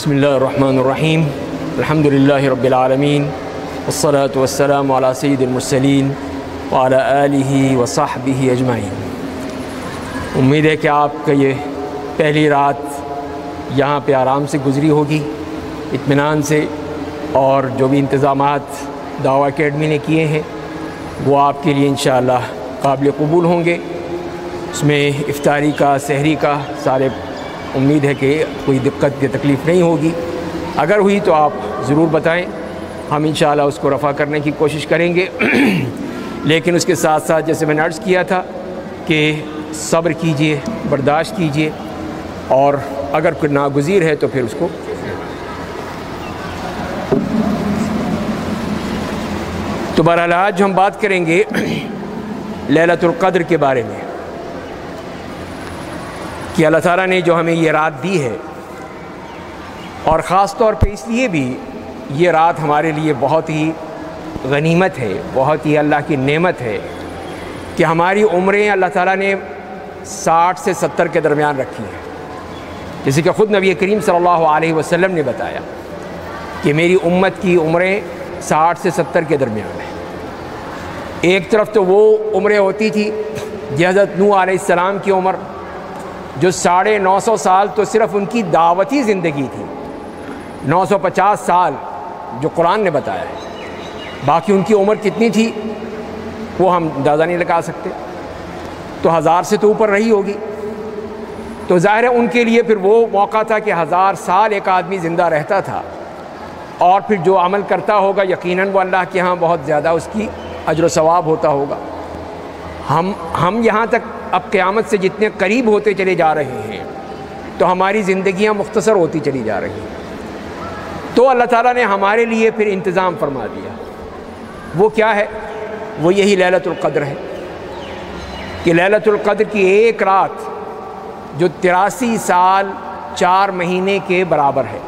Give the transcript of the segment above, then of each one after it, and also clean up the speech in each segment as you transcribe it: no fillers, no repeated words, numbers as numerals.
بسم اللہ الرحمن الرحیم الحمدللہ رب العالمین والصلاة والسلام علی سید المرسلین وعلی آلہ وصحبہ اجمعین۔ امید ہے کہ آپ کا یہ پہلی رات یہاں پہ آرام سے گزری ہوگی، اطمینان سے، اور جو بھی انتظامات دعویٰ اکیڈمی نے کیے ہیں وہ آپ کے لیے انشاءاللہ قابل قبول ہوں گے۔ اس میں افطاری کا، سحری کا سارے امید ہے کہ کوئی دقت یا تکلیف نہیں ہوگی۔ اگر ہوئی تو آپ ضرور بتائیں، ہم انشاءاللہ اس کو رفع کرنے کی کوشش کریں گے۔ لیکن اس کے ساتھ ساتھ جیسے میں نے عرض کیا تھا کہ صبر کیجئے، برداشت کیجئے، اور اگر کوئی ناگزیر ہے تو پھر اس کو تو بہرحال آج ہم بات کریں گے لیلۃ القدر کے بارے میں کہ اللہ تعالیٰ نے جو ہمیں یہ رات دی ہے، اور خاص طور پہ اس لیے بھی یہ رات ہمارے لیے بہت ہی غنیمت ہے، بہت ہی اللہ کی نعمت ہے کہ ہماری عمریں اللہ تعالیٰ نے 60 سے 70 کے درمیان رکھی ہیں۔ جیسے کہ خود نبی کریم صلی اللہ علیہ وسلم نے بتایا کہ میری امت کی عمریں 60 سے 70 کے درمیان ہیں۔ ایک طرف تو وہ عمریں ہوتی تھی حضرت نوح علیہ السلام کی عمر، جو 950 سال تو صرف ان کی دعوتی زندگی تھی، 950 سال جو قرآن نے بتایا ہے، باقی ان کی عمر کتنی تھی وہ ہم اندازہ نہیں لگا سکتے، تو 1000 سے تو اوپر رہی ہوگی۔ تو ظاہر ہے ان کے لیے پھر وہ موقع تھا کہ 1000 سال ایک آدمی زندہ رہتا تھا، اور پھر جو عمل کرتا ہوگا یقیناً وہ اللہ کے ہاں بہت زیادہ اس کی اجر و ثواب ہوتا ہوگا۔ ہم یہاں تک اب قیامت سے جتنے قریب ہوتے چلے جا رہے ہیں تو ہماری زندگیاں مختصر ہوتی چلی جا رہی ہیں، تو اللہ تعالیٰ نے ہمارے لیے پھر انتظام فرما دیا۔ وہ کیا ہے؟ وہ یہی لیلۃ القدر ہے کہ لیلۃ القدر کی ایک رات جو 83 سال 4 مہینے کے برابر ہے،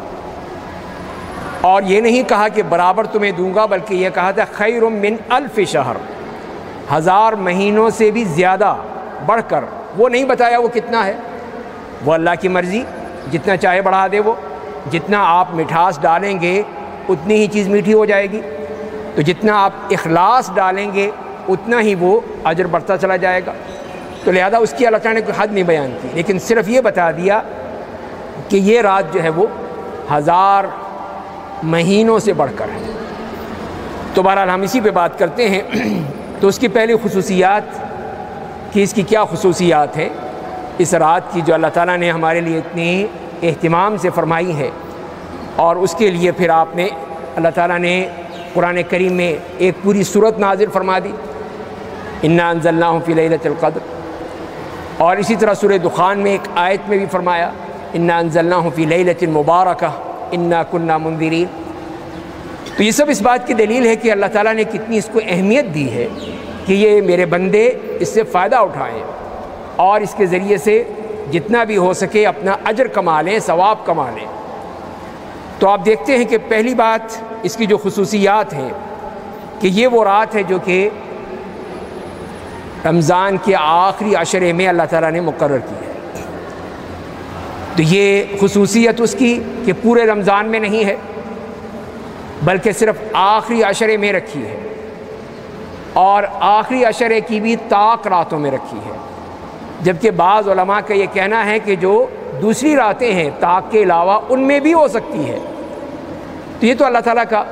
اور یہ نہیں کہا کہ برابر تمہیں دوں گا، بلکہ یہ کہا تھا خیر من 1000 شہر، 1000 مہینوں سے بھی زیادہ بڑھ کر۔ وہ نہیں بتایا وہ کتنا ہے، وہ اللہ کی مرضی، جتنا چاہے بڑھا دے وہ، جتنا آپ مٹھاس ڈالیں گے اتنی ہی چیز میٹھی ہو جائے گی، تو جتنا آپ اخلاص ڈالیں گے اتنا ہی وہ اجر بڑھتا چلا جائے گا۔ تو لہذا اس کی اللہ تعالیٰ نے کوئی حد نہیں بیان کی، لیکن صرف یہ بتا دیا کہ یہ رات جو ہے وہ 1000 مہینوں سے بڑھ کر ہے۔ تو بہرحال ہم اسی پہ بات کرتے ہیں۔ تو اس کی پہلی خصوصیات کہ اس کی کیا خصوصیات ہیں اس رات کی جو اللہ تعالیٰ نے ہمارے لیے اتنی اہتمام سے فرمائی ہے، اور اس کے لیے پھر آپ نے اللہ تعالیٰ نے قرآن کریم میں ایک پوری سورت نازل فرما دی، انا انزلناہ فی لیلۃ القدر، اور اسی طرح سورہ دخان میں ایک آیت میں بھی فرمایا انا انزلناہ فی لیلۃ مبارکہ انا کنا منذرین۔ تو یہ سب اس بات کی دلیل ہے کہ اللہ تعالیٰ نے کتنی اس کو اہمیت دی ہے کہ یہ میرے بندے اس سے فائدہ اٹھائیں، اور اس کے ذریعے سے جتنا بھی ہو سکے اپنا اجر کما لیں، ثواب کما لیں۔ تو آپ دیکھتے ہیں کہ پہلی بات اس کی جو خصوصیات ہیں کہ یہ وہ رات ہے جو کہ رمضان کے آخری عشرے میں اللہ تعالیٰ نے مقرر کی ہے۔ تو یہ خصوصیت اس کی کہ پورے رمضان میں نہیں ہے بلکہ صرف آخری عشرے میں رکھی ہے، اور آخری عشرے کی بھی طاق راتوں میں رکھی ہے، جبکہ بعض علماء کا یہ کہنا ہے کہ جو دوسری راتیں ہیں طاق کے علاوہ ان میں بھی ہو سکتی ہے۔ تو یہ تو اللہ تعالیٰ کا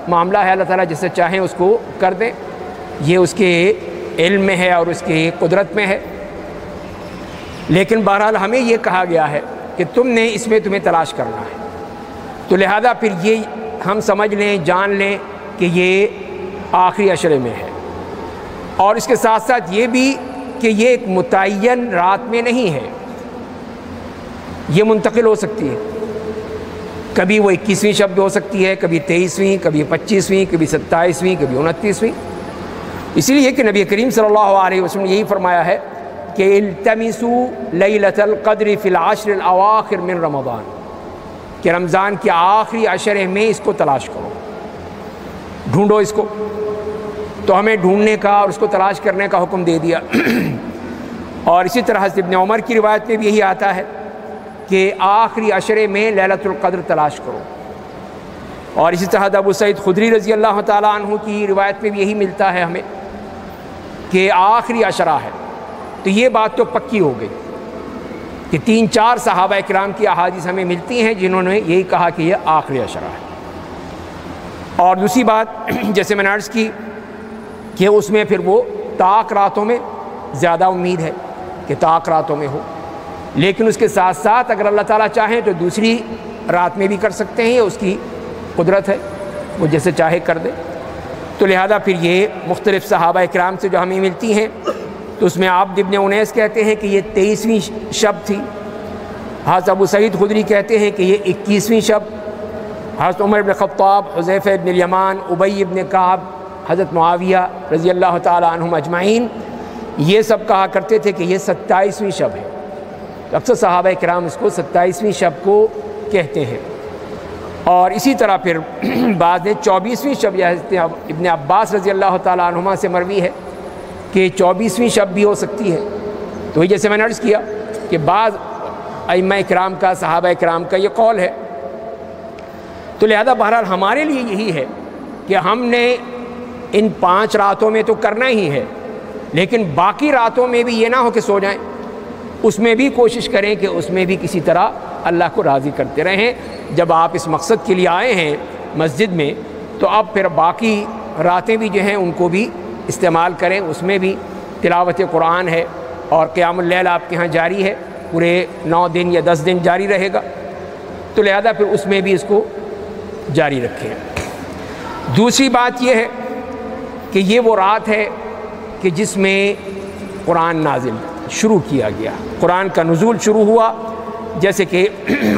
معاملہ ہے، اللہ تعالیٰ جسے چاہیں اس کو کر دیں، یہ اس کے علم میں ہے اور اس کی قدرت میں ہے۔ لیکن بہرحال ہمیں یہ کہا گیا ہے کہ تمہیں تلاش کرنا ہے، تو لہذا پھر یہ ہم سمجھ لیں، جان لیں کہ یہ آخری عشرے میں ہے، اور اس کے ساتھ ساتھ یہ بھی کہ یہ ایک متعین رات میں نہیں ہے، یہ منتقل ہو سکتی ہے، کبھی وہ 21ویں شب ہو سکتی ہے، کبھی 23ویں، کبھی 25ویں، کبھی 27ویں، کبھی 29ویں۔ اسی لیے کہ نبی کریم صلی اللہ علیہ وسلم نے یہی فرمایا ہے کہ التمسوا لیلۃ القدر فی العشر الاواخر من رمضان، کہ رمضان کے آخری عشرے میں اس کو تلاش کرو، ڈھونڈو اس کو۔ تو ہمیں ڈھونڈنے کا اور اس کو تلاش کرنے کا حکم دے دیا۔ اور اسی طرح حضرت ابن عمر کی روایت میں بھی یہی آتا ہے کہ آخری عشرے میں لیلۃ القدر تلاش کرو۔ اور اسی طرح ابو سعید خدری رضی اللہ تعالیٰ عنہ کی روایت میں بھی یہی ملتا ہے ہمیں کہ آخری عشرہ ہے۔ تو یہ بات تو پکی ہو گئی کہ 3-4 صحابہ کرام کی احادیث ہمیں ملتی ہیں جنہوں نے یہی کہا کہ یہ آخری عشرہ ہے۔ اور دوسری بات جیسے میں نے عرض کی کہ اس میں پھر وہ طاق راتوں میں زیادہ امید ہے کہ طاق راتوں میں ہو، لیکن اس کے ساتھ ساتھ اگر اللہ تعالیٰ چاہیں تو دوسری رات میں بھی کر سکتے ہیں، یہ اس کی قدرت ہے، وہ جیسے چاہے کر دے۔ تو لہذا پھر یہ مختلف صحابہ کرام سے جو ہمیں ملتی ہیں، تو اس میں عبد ابن انیس کہتے ہیں کہ یہ 23ویں شب تھی، حضرت ابو سعید خدری کہتے ہیں کہ یہ 21ویں شب، حضرت عمر بن خطاب، حذیفہ ابن الیمان، ابی ابن کعب، حضرت معاویہ رضی اللہ تعالیٰ عنہم اجمعین، یہ سب کہا کرتے تھے کہ یہ 27ویں شب ہے۔ اکثر صحابہ کرام اس کو 27ویں شب کو کہتے ہیں۔ اور اسی طرح پھر بعض نے 24ویں شب، حضرت ابن عباس رضی اللہ تعالیٰ عنہما سے مروی ہے کہ 24ویں شب بھی ہو سکتی ہے۔ تو جیسے میں نے عرض کیا کہ بعض ائمہ کرام کا، صحابہ کرام کا یہ قول ہے۔ تو لہذا بہرحال ہمارے لیے یہی ہے کہ ہم نے ان 5 راتوں میں تو کرنا ہی ہے، لیکن باقی راتوں میں بھی یہ نہ ہو کہ سو جائیں، اس میں بھی کوشش کریں کہ اس میں بھی کسی طرح اللہ کو راضی کرتے رہیں۔ جب آپ اس مقصد کے لیے آئے ہیں مسجد میں، تو اب پھر باقی راتیں بھی جو ہیں ان کو بھی استعمال کریں، اس میں بھی تلاوت قرآن ہے اور قیام اللیل آپ کے ہاں جاری ہے، پورے 9 دن یا 10 دن جاری رہے گا، تو لہذا پھر اس میں بھی اس کو جاری رکھیں۔ دوسری بات یہ ہے کہ یہ وہ رات ہے کہ جس میں قرآن نازل شروع کیا گیا، قرآن کا نزول شروع ہوا، جیسے کہ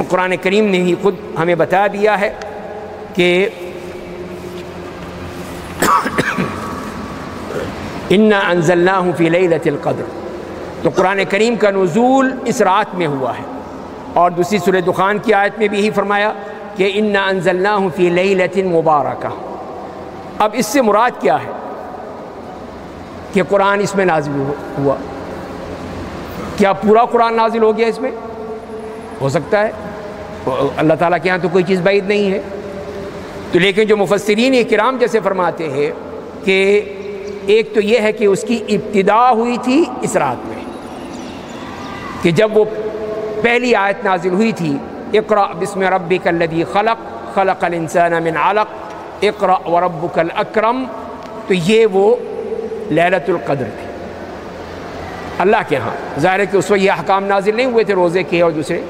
قرآن کریم نے ہی خود ہمیں بتا دیا ہے کہ انا انزلناہ فی لیلۃ القدر، تو قرآن کریم کا نزول اس رات میں ہوا ہے۔ اور دوسری سورہ دخان کی آیت میں بھی یہی فرمایا کہ انا انزلناہ فی لیلۃ مبارکہ۔ اب اس سے مراد کیا ہے کہ قرآن اس میں نازل ہوا؟ کیا پورا قرآن نازل ہو گیا اس میں؟ ہو سکتا ہے، اللہ تعالیٰ کے ہاں تو کوئی چیز بعید نہیں ہے۔ تو لیکن جو مفسرین کرام جیسے فرماتے ہیں کہ ایک تو یہ ہے کہ اس کی ابتدا ہوئی تھی اس رات میں، کہ جب وہ پہلی آیت نازل ہوئی تھی، اقرأ بسم ربک الذی خلق خلق الانسان من علق اقرأ وربک الاکرم، تو یہ وہ لیلۃ القدر تھی اللہ کے ہاں۔ ظاہر ہے کہ اس وقت یہ احکام نازل نہیں ہوئے تھے روزے کے اور دوسرے،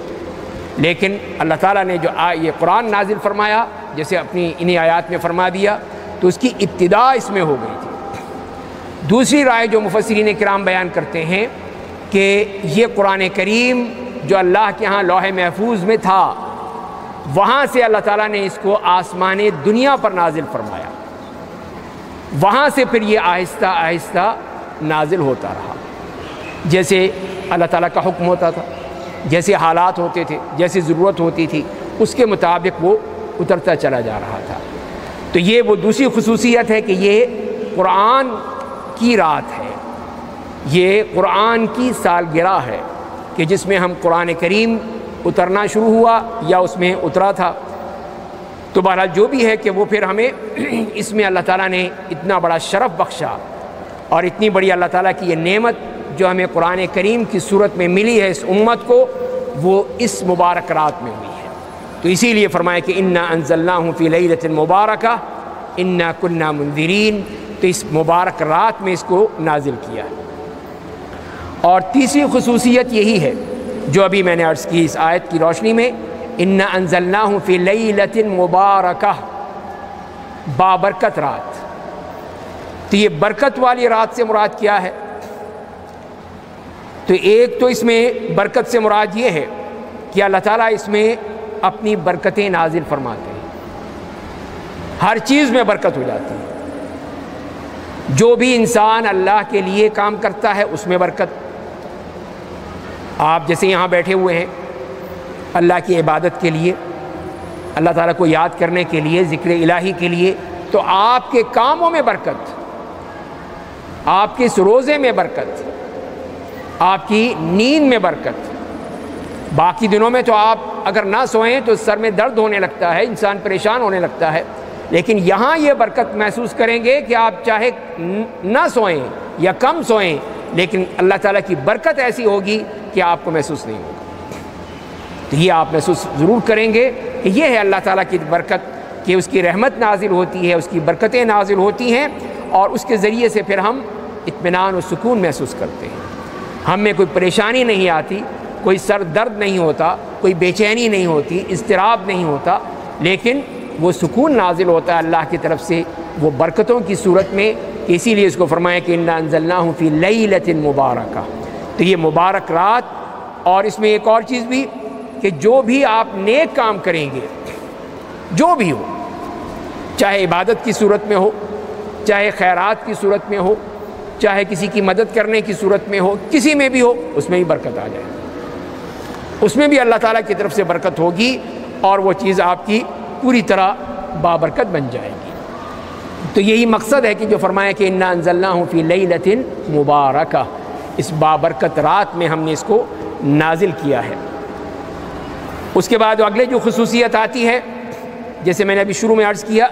لیکن اللہ تعالیٰ نے جو یہ قرآن نازل فرمایا، جیسے اپنی انہی آیات میں فرما دیا، تو اس کی ابتدا اس میں ہو گئی تھی۔ دوسری رائے جو مفسرین کرام بیان کرتے ہیں کہ یہ قرآن کریم جو اللہ کے ہاں لوح محفوظ میں تھا، وہاں سے اللہ تعالیٰ نے اس کو آسمان دنیا پر نازل فرمایا، وہاں سے پھر یہ آہستہ آہستہ نازل ہوتا رہا، جیسے اللہ تعالیٰ کا حکم ہوتا تھا، جیسے حالات ہوتے تھے، جیسی ضرورت ہوتی تھی، اس کے مطابق وہ اترتا چلا جا رہا تھا۔ تو یہ وہ دوسری خصوصیت ہے کہ یہ قرآن کی رات ہے، یہ قرآن کی سالگرہ ہے کہ جس میں ہم قرآن کریم اترنا شروع ہوا یا اس میں اترا تھا۔ تو بہرحال جو بھی ہے کہ وہ پھر ہمیں اس میں اللہ تعالیٰ نے اتنا بڑا شرف بخشا، اور اتنی بڑی اللہ تعالیٰ کی یہ نعمت جو ہمیں قرآن کریم کی صورت میں ملی ہے اس امت کو، وہ اس مبارک رات میں ہوئی ہے۔ تو اسی لیے فرمایا کہ انا انزلناہ فی لیلۃ مبارکہ انا کنا منذرین، تو اس مبارک رات میں اس کو نازل کیا ہے۔ اور تیسری خصوصیت یہی ہے جو ابھی میں نے عرض کی اس آیت کی روشنی میں، انا انزلناہ فی لیلۃ مبارکہ، بابرکت رات۔ تو یہ برکت والی رات سے مراد کیا ہے؟ تو ایک تو اس میں برکت سے مراد یہ ہے کہ اللہ تعالیٰ اس میں اپنی برکتیں نازل فرماتے ہیں، ہر چیز میں برکت ہو جاتی ہے۔ جو بھی انسان اللہ کے لیے کام کرتا ہے اس میں برکت۔ آپ جیسے یہاں بیٹھے ہوئے ہیں اللہ کی عبادت کے لیے، اللہ تعالیٰ کو یاد کرنے کے لیے، ذکر الہی کے لیے، تو آپ کے کاموں میں برکت، آپ کے اس روزے میں برکت، آپ کی نیند میں برکت، باقی دنوں میں تو آپ اگر نہ سوئیں تو سر میں درد ہونے لگتا ہے، انسان پریشان ہونے لگتا ہے، لیکن یہاں یہ برکت محسوس کریں گے کہ آپ چاہے نہ سوئیں یا کم سوئیں، لیکن اللہ تعالیٰ کی برکت ایسی ہوگی کہ آپ کو محسوس نہیں ہوگا۔ تو یہ آپ محسوس ضرور کریں گے کہ یہ ہے اللہ تعالیٰ کی برکت، کہ اس کی رحمت نازل ہوتی ہے، اس کی برکتیں نازل ہوتی ہیں، اور اس کے ذریعے سے پھر ہم اطمینان و سکون محسوس کرتے ہیں، ہم میں کوئی پریشانی نہیں آتی، کوئی سر درد نہیں ہوتا، کوئی بے چینی نہیں ہوتی، اضطراب نہیں ہوتا، لیکن وہ سکون نازل ہوتا ہے اللہ کی طرف سے وہ برکتوں کی صورت میں، کہ اسی لیے اس کو فرمایا کہ انا انزلناہ فی لیلۃ مبارکہ۔ تو یہ مبارک رات، اور اس میں ایک اور چیز بھی کہ جو بھی آپ نیک کام کریں گے، جو بھی ہو، چاہے عبادت کی صورت میں ہو، چاہے خیرات کی صورت میں ہو، چاہے کسی کی مدد کرنے کی صورت میں ہو، کسی میں بھی ہو، اس میں بھی برکت آ جائے گی، اس میں بھی اللہ تعالیٰ کی طرف سے برکت ہوگی، اور وہ چیز آپ کی پوری طرح بابرکت بن جائے گی۔ تو یہی مقصد ہے کہ جو فرمایا کہ انا انزلناہ فی لیلۃ مبارکہ، اس بابرکت رات میں ہم نے اس کو نازل کیا ہے۔ اس کے بعد اگلے جو خصوصیت آتی ہے، جیسے میں نے ابھی شروع میں عرض کیا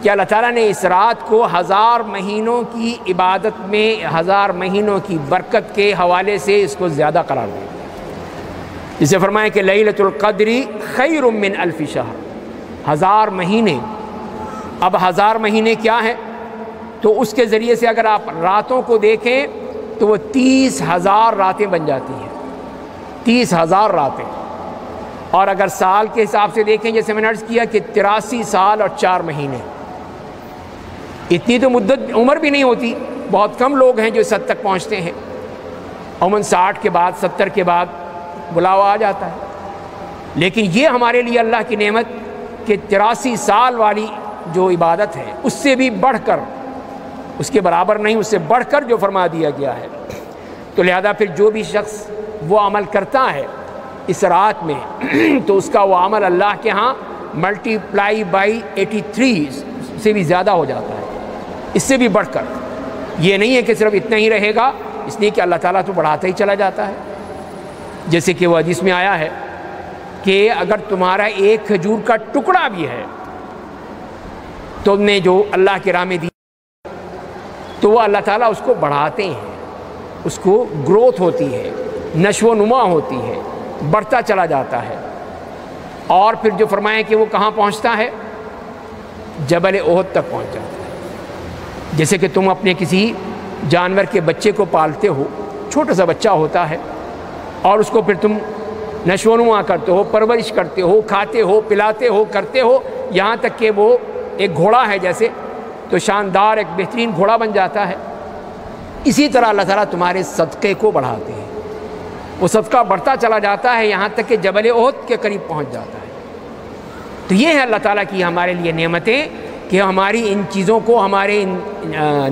کہ اللہ تعالیٰ نے اس رات کو 1000 مہینوں کی عبادت میں، 1000 مہینوں کی برکت کے حوالے سے اس کو زیادہ قرار دیا، جسے فرمایا کہ لیلۃ القدر خیر من 1000 شہر، 1000 مہینے۔ اب 1000 مہینے کیا ہیں؟ تو اس کے ذریعے سے اگر آپ راتوں کو دیکھیں تو وہ 30,000 راتیں بن جاتی ہیں، 30,000 راتیں۔ اور اگر سال کے حساب سے دیکھیں، جیسے میں نے عرض کیا کہ 83 سال اور 4 مہینے، اتنی تو مدت عمر بھی نہیں ہوتی، بہت کم لوگ ہیں جو اس حد تک پہنچتے ہیں، عموماً 60 کے بعد 70 کے بعد بلاوا آ جاتا ہے، لیکن یہ ہمارے لیے اللہ کی نعمت کہ 83 سال والی جو عبادت ہے اس سے بھی بڑھ کر، اس کے برابر نہیں، اس سے بڑھ کر جو فرما دیا گیا ہے۔ تو لہذا پھر جو بھی شخص وہ عمل کرتا ہے اس رات میں تو اس کا وہ عمل اللہ کے ہاں ملٹی پلائی بائی 83 سے بھی زیادہ ہو جاتا ہے، اس سے بھی بڑھ کر۔ یہ نہیں ہے کہ صرف اتنا ہی رہے گا، اس لیے کہ اللہ تعالیٰ تو بڑھاتا ہی چلا جاتا ہے، جیسے کہ وہ حدیث میں آیا ہے کہ اگر تمہارا ایک کھجور کا ٹکڑا بھی ہے تم نے جو اللہ کی راہ میں دی، تو وہ اللہ تعالیٰ اس کو بڑھاتے ہیں، اس کو گروتھ ہوتی ہے، نشو و نما ہوتی ہے، بڑھتا چلا جاتا ہے۔ اور پھر جو فرمایا کہ وہ کہاں پہنچتا ہے؟ جبل احد تک پہنچ جاتا ہے۔ جیسے کہ تم اپنے کسی جانور کے بچے کو پالتے ہو، چھوٹا سا بچہ ہوتا ہے، اور اس کو پھر تم نشو و نما کرتے ہو، پرورش کرتے ہو، کھاتے ہو، پلاتے ہو، کرتے ہو، یہاں تک کہ وہ ایک گھوڑا ہے جیسے، تو شاندار ایک بہترین گھوڑا بن جاتا ہے۔ اسی طرح اللہ تعالیٰ تمہارے صدقے کو بڑھاتے ہیں، وہ صدقہ بڑھتا چلا جاتا ہے یہاں تک کہ جبل احد کے قریب پہنچ جاتا ہے۔ تو یہ ہے اللہ تعالیٰ کی ہمارے لیے نعمتیں کہ ہماری ان چیزوں کو، ہمارے ان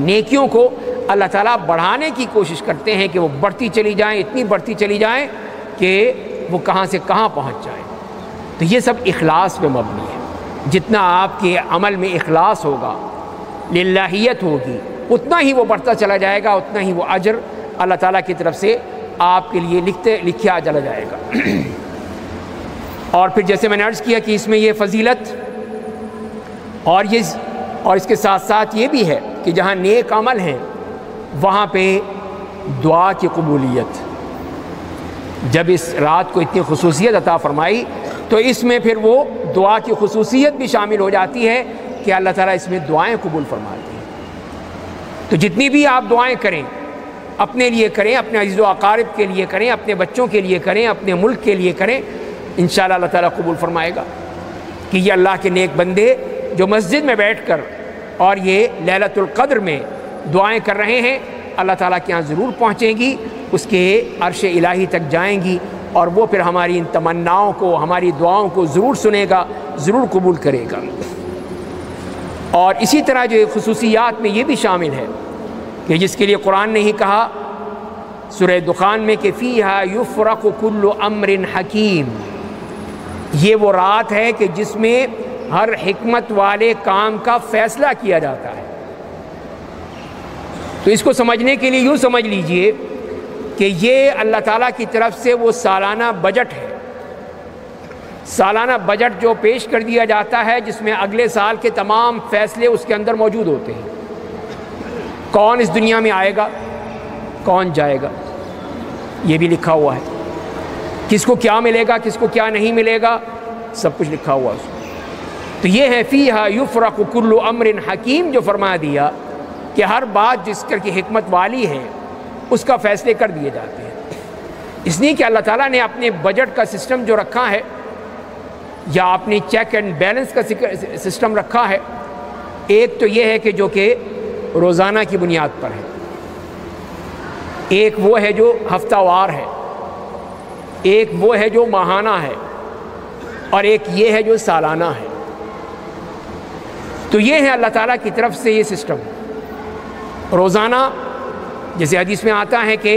نیکیوں کو اللہ تعالیٰ بڑھانے کی کوشش کرتے ہیں کہ وہ بڑھتی چلی جائیں، اتنی بڑھتی چلی جائیں کہ وہ کہاں سے کہاں پہنچ جائیں۔ تو یہ سب اخلاص پہ مبنی ہے، جتنا آپ کے عمل میں اخلاص ہوگا، للہیت ہوگی، اتنا ہی وہ بڑھتا چلا جائے گا، اتنا ہی وہ اجر اللہ تعالیٰ کی طرف سے آپ کے لیے لکھا چلا جائے گا۔ اور پھر جیسے میں نے عرض کیا کہ اس میں یہ فضیلت اور اس کے ساتھ ساتھ یہ بھی ہے کہ جہاں نیک عمل ہیں وہاں پہ دعا کی قبولیت۔ جب اس رات کو اتنی خصوصیت عطا فرمائی تو اس میں پھر وہ دعا کی خصوصیت بھی شامل ہو جاتی ہے کہ اللہ تعالیٰ اس میں دعائیں قبول فرماتے ہیں۔ تو جتنی بھی آپ دعائیں کریں، اپنے لیے کریں، اپنے عزیز و اقارب کے لیے کریں، اپنے بچوں کے لیے کریں، اپنے ملک کے لیے کریں، انشاءاللہ اللہ تعالیٰ قبول فرمائے گا۔ کہ یہ اللہ کے نیک بندے جو مسجد میں بیٹھ کر اور یہ لیلۃ القدر میں دعائیں کر رہے ہیں، اللہ تعالیٰ کے یہاں ضرور پہنچیں گی، اس کے عرش الہی تک جائیں گی، اور وہ پھر ہماری ان تمناؤں کو، ہماری دعاؤں کو ضرور سنے گا، ضرور قبول کرے گا۔ اور اسی طرح جو خصوصیات میں یہ بھی شامل ہے کہ جس کے لیے قرآن نے ہی کہا سورہ دخان میں کہ فیہا یفرق کل امر حکیم، یہ وہ رات ہے کہ جس میں ہر حکمت والے کام کا فیصلہ کیا جاتا ہے۔ تو اس کو سمجھنے کے لیے یوں سمجھ لیجئے کہ یہ اللہ تعالیٰ کی طرف سے وہ سالانہ بجٹ ہے، سالانہ بجٹ جو پیش کر دیا جاتا ہے، جس میں اگلے سال کے تمام فیصلے اس کے اندر موجود ہوتے ہیں۔ کون اس دنیا میں آئے گا، کون جائے گا، یہ بھی لکھا ہوا ہے۔ کس کو کیا ملے گا، کس کو کیا نہیں ملے گا، سب کچھ لکھا ہوا ہے۔ تو یہ ہے فیہا یفرق کل امر حکیم، جو فرما دیا کہ ہر بات جس کی حکمت والی ہے اس کا فیصلے کر دیے جاتے ہیں۔ اس لیے کہ اللہ تعالیٰ نے اپنے بجٹ کا سسٹم جو رکھا ہے، یا اپنی چیک اینڈ بیلنس کا سسٹم رکھا ہے، ایک تو یہ ہے کہ جو کہ روزانہ کی بنیاد پر ہے، ایک وہ ہے جو ہفتہ وار ہے، ایک وہ ہے جو ماہانہ ہے، اور ایک یہ ہے جو سالانہ ہے۔ تو یہ ہے اللہ تعالیٰ کی طرف سے یہ سسٹم۔ روزانہ جیسے حدیث میں آتا ہے کہ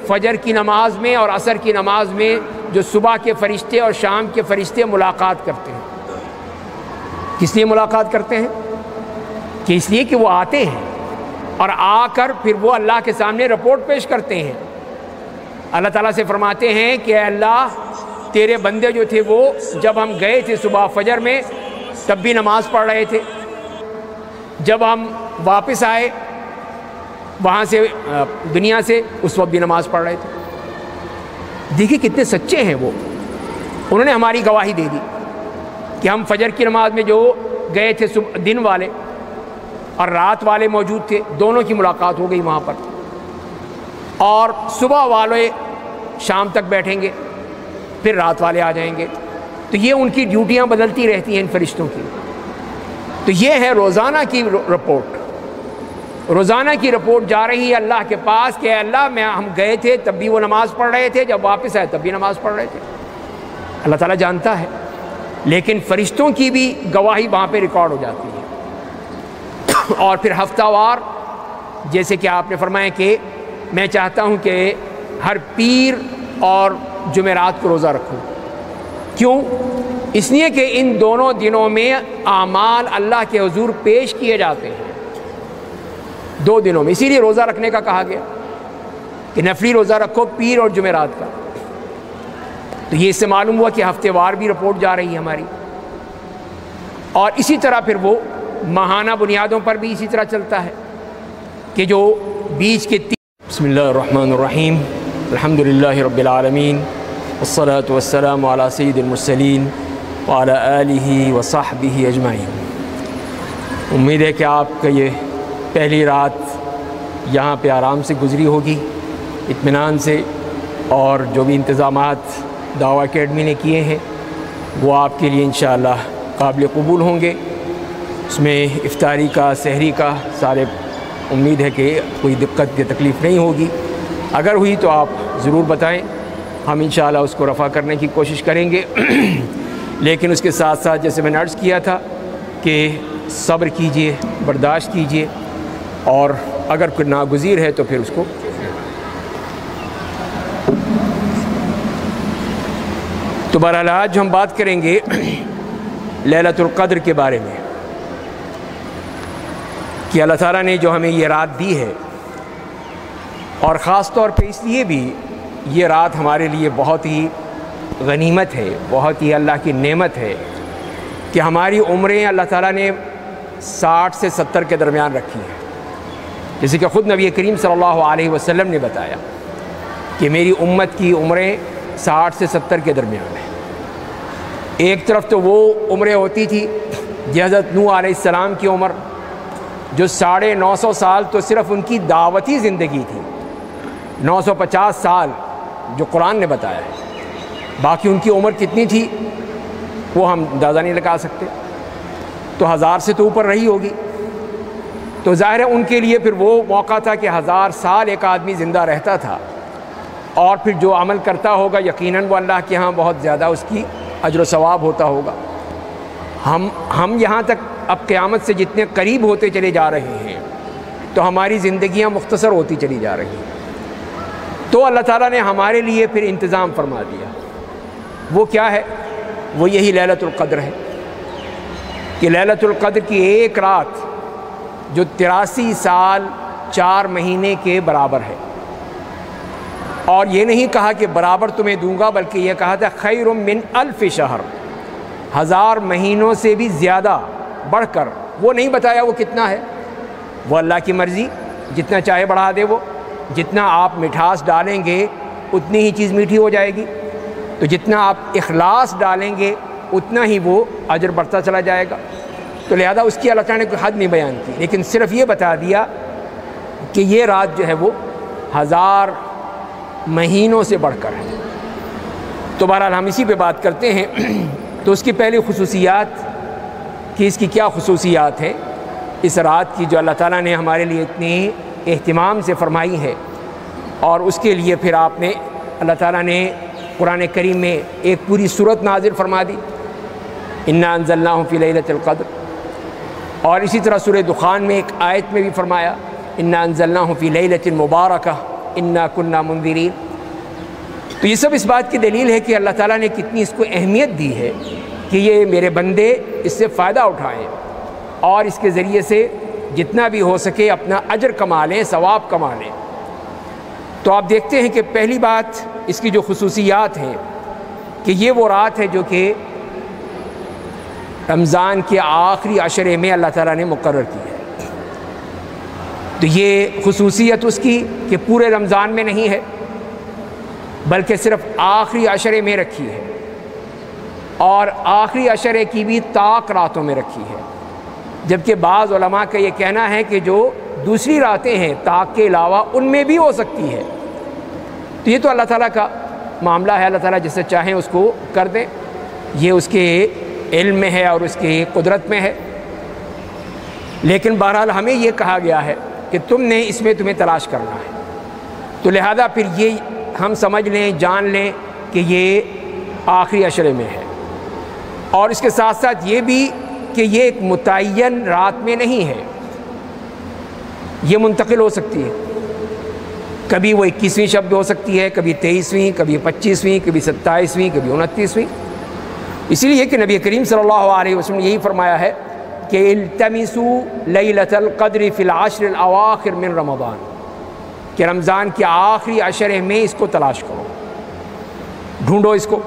فجر کی نماز میں اور عصر کی نماز میں جو صبح کے فرشتے اور شام کے فرشتے ملاقات کرتے ہیں۔ کس لیے ملاقات کرتے ہیں؟ کہ اس لیے کہ وہ آتے ہیں اور آ کر پھر وہ اللہ کے سامنے رپورٹ پیش کرتے ہیں۔ اللہ تعالیٰ سے فرماتے ہیں کہ اے اللہ، تیرے بندے جو تھے وہ جب ہم گئے تھے صبح فجر میں تب بھی نماز پڑھ رہے تھے، جب ہم واپس آئے وہاں سے دنیا سے اس وقت بھی نماز پڑھ رہے تھے۔ دیکھیے کتنے سچے ہیں وہ، انہوں نے ہماری گواہی دے دی کہ ہم فجر کی نماز میں جو گئے تھے دن والے اور رات والے موجود تھے، دونوں کی ملاقات ہو گئی وہاں پر، اور صبح والے شام تک بیٹھیں گے، پھر رات والے آ جائیں گے۔ تو یہ ان کی ڈیوٹیاں بدلتی رہتی ہیں ان فرشتوں کی۔ تو یہ ہے روزانہ کی رپورٹ، روزانہ کی رپورٹ جا رہی ہے اللہ کے پاس کہ اے اللہ، ہم گئے تھے تب بھی وہ نماز پڑھ رہے تھے، جب واپس آئے تب بھی نماز پڑھ رہے تھے۔ اللہ تعالیٰ جانتا ہے، لیکن فرشتوں کی بھی گواہی وہاں پہ ریکارڈ ہو جاتی ہے۔ اور پھر ہفتہ وار، جیسے کہ آپ نے فرمایا کہ میں چاہتا ہوں کہ ہر پیر اور جمعرات کو روزہ رکھوں۔ کیوں؟ اس لیے کہ ان دونوں دنوں میں اعمال اللہ کے حضور پیش کیے جاتے ہیں، دو دنوں میں، اسی لیے روزہ رکھنے کا کہا گیا کہ نفلی روزہ رکھو پیر اور جمعرات کا۔ تو یہ اس سے معلوم ہوا کہ ہفتے وار بھی رپورٹ جا رہی ہے ہماری، اور اسی طرح پھر وہ ماہانہ بنیادوں پر بھی اسی طرح چلتا ہے کہ جو بیچ کے بسم اللہ الرحمن الرحیم، الحمدللہ رب العالمین، والصلاة والسلام علی سید المرسلین وعلی آلہ وصحبہ اجمعین۔ امید ہے کہ آپ کا یہ پہلی رات یہاں پہ آرام سے گزری ہوگی، اطمینان سے، اور جو بھی انتظامات دعویٰ اکیڈمی نے کیے ہیں وہ آپ کے لیے انشاءاللہ قابل قبول ہوں گے۔ اس میں افطاری کا، سحری کا، سارے امید ہے کہ کوئی دقت یا تکلیف نہیں ہوگی۔ اگر ہوئی تو آپ ضرور بتائیں، ہم انشاءاللہ اس کو رفع کرنے کی کوشش کریں گے۔ لیکن اس کے ساتھ ساتھ جیسے میں نے عرض کیا تھا کہ صبر کیجئے، برداشت کیجئے، اور اگر کوئی ناگزیر ہے تو پھر اس کو تو بہرحال آج ہم بات کریں گے لیلۃ القدر کے بارے میں، کہ اللہ تعالیٰ نے جو ہمیں یہ رات دی ہے، اور خاص طور پہ اس لیے بھی یہ رات ہمارے لیے بہت ہی غنیمت ہے، بہت ہی اللہ کی نعمت ہے کہ ہماری عمریں اللہ تعالیٰ نے 60 سے 70 کے درمیان رکھی ہیں۔ جیسے کہ خود نبی کریم صلی اللہ علیہ وسلم نے بتایا کہ میری امت کی عمریں 60 سے 70 کے درمیان ہیں۔ ایک طرف تو وہ عمریں ہوتی تھی حضرت نوح علیہ السلام کی عمر، جو 950 سال تو صرف ان کی دعوتی زندگی تھی، 950 سال جو قرآن نے بتایا ہے، باقی ان کی عمر کتنی تھی وہ ہم اندازہ نہیں لگا سکتے، تو 1000 سے تو اوپر رہی ہوگی۔ تو ظاہر ہے ان کے لیے پھر وہ موقع تھا کہ 1000 سال ایک آدمی زندہ رہتا تھا، اور پھر جو عمل کرتا ہوگا یقیناً وہ اللہ کے ہاں بہت زیادہ اس کی اجر و ثواب ہوتا ہوگا۔ ہم یہاں تک اب قیامت سے جتنے قریب ہوتے چلے جا رہے ہیں تو ہماری زندگیاں مختصر ہوتی چلی جا رہی ہیں۔ تو اللہ تعالیٰ نے ہمارے لیے پھر انتظام فرما دیا، وہ کیا ہے؟ وہ یہی لیلۃ القدر ہے، کہ لیلۃ القدر کی ایک رات جو 83 سال 4 مہینے کے برابر ہے، اور یہ نہیں کہا کہ برابر تمہیں دوں گا، بلکہ یہ کہا تھا خیر من الف شہر، 1000 مہینوں سے بھی زیادہ بڑھ کر۔ وہ نہیں بتایا وہ کتنا ہے، وہ اللہ کی مرضی، جتنا چاہے بڑھا دے وہ، جتنا آپ مٹھاس ڈالیں گے اتنی ہی چیز میٹھی ہو جائے گی، تو جتنا آپ اخلاص ڈالیں گے اتنا ہی وہ اجر بڑھتا چلا جائے گا۔ تو لہذا اس کی اللہ تعالیٰ نے کوئی حد نہیں بیان کی، لیکن صرف یہ بتا دیا کہ یہ رات جو ہے وہ 1000 مہینوں سے بڑھ کر ہے۔ تو بہرحال ہم اسی پہ بات کرتے ہیں۔ تو اس کی پہلی خصوصیات کہ اس کی کیا خصوصیات ہیں اس رات کی جو اللہ تعالیٰ نے ہمارے لیے اتنی اہتمام سے فرمائی ہے، اور اس کے لیے پھر آپ نے اللہ تعالیٰ نے قرآن کریم میں ایک پوری سورت نازل فرما دی، انا انزلناہ فی لیلۃ القدر، اور اسی طرح سورہ دخان میں ایک آیت میں بھی فرمایا انا انزلناہ فی لیلۃ مبارکہ انا کنا منذرین۔ تو یہ سب اس بات کی دلیل ہے کہ اللہ تعالیٰ نے کتنی اس کو اہمیت دی ہے کہ یہ میرے بندے اس سے فائدہ اٹھائیں اور اس کے ذریعے سے جتنا بھی ہو سکے اپنا اجر کما لیں، ثواب کما لیں۔ تو آپ دیکھتے ہیں کہ پہلی بات اس کی جو خصوصیات ہیں کہ یہ وہ رات ہے جو کہ رمضان کے آخری عشرے میں اللہ تعالیٰ نے مقرر کی ہے۔ تو یہ خصوصیت اس کی کہ پورے رمضان میں نہیں ہے بلکہ صرف آخری عشرے میں رکھی ہے، اور آخری عشرے کی بھی طاق راتوں میں رکھی ہے، جبکہ بعض علماء کا یہ کہنا ہے کہ جو دوسری راتیں ہیں طاق کے علاوہ ان میں بھی ہو سکتی ہے۔ تو یہ تو اللہ تعالیٰ کا معاملہ ہے، اللہ تعالیٰ جسے چاہیں اس کو کر دیں، یہ اس کے علم میں ہے اور اس کی قدرت میں ہے۔ لیکن بہرحال ہمیں یہ کہا گیا ہے کہ تم نے اس میں تمہیں تلاش کرنا ہے، تو لہذا پھر یہ ہم سمجھ لیں، جان لیں کہ یہ آخری عشرے میں ہے، اور اس کے ساتھ ساتھ یہ بھی کہ یہ ایک متعین رات میں نہیں ہے، یہ منتقل ہو سکتی ہے، کبھی وہ 21ویں شب بھی ہو سکتی ہے، کبھی 23ویں، کبھی 25ویں، کبھی 27ویں، کبھی 29ویں۔ اسی لیے کہ نبی کریم صلی اللہ علیہ وسلم نے یہی فرمایا ہے کہ التمسوا لیلۃ القدر فی العشر الاواخر من رمضان، کہ رمضان کے آخری عشرے میں اس کو تلاش کرو، ڈھونڈو اس کو۔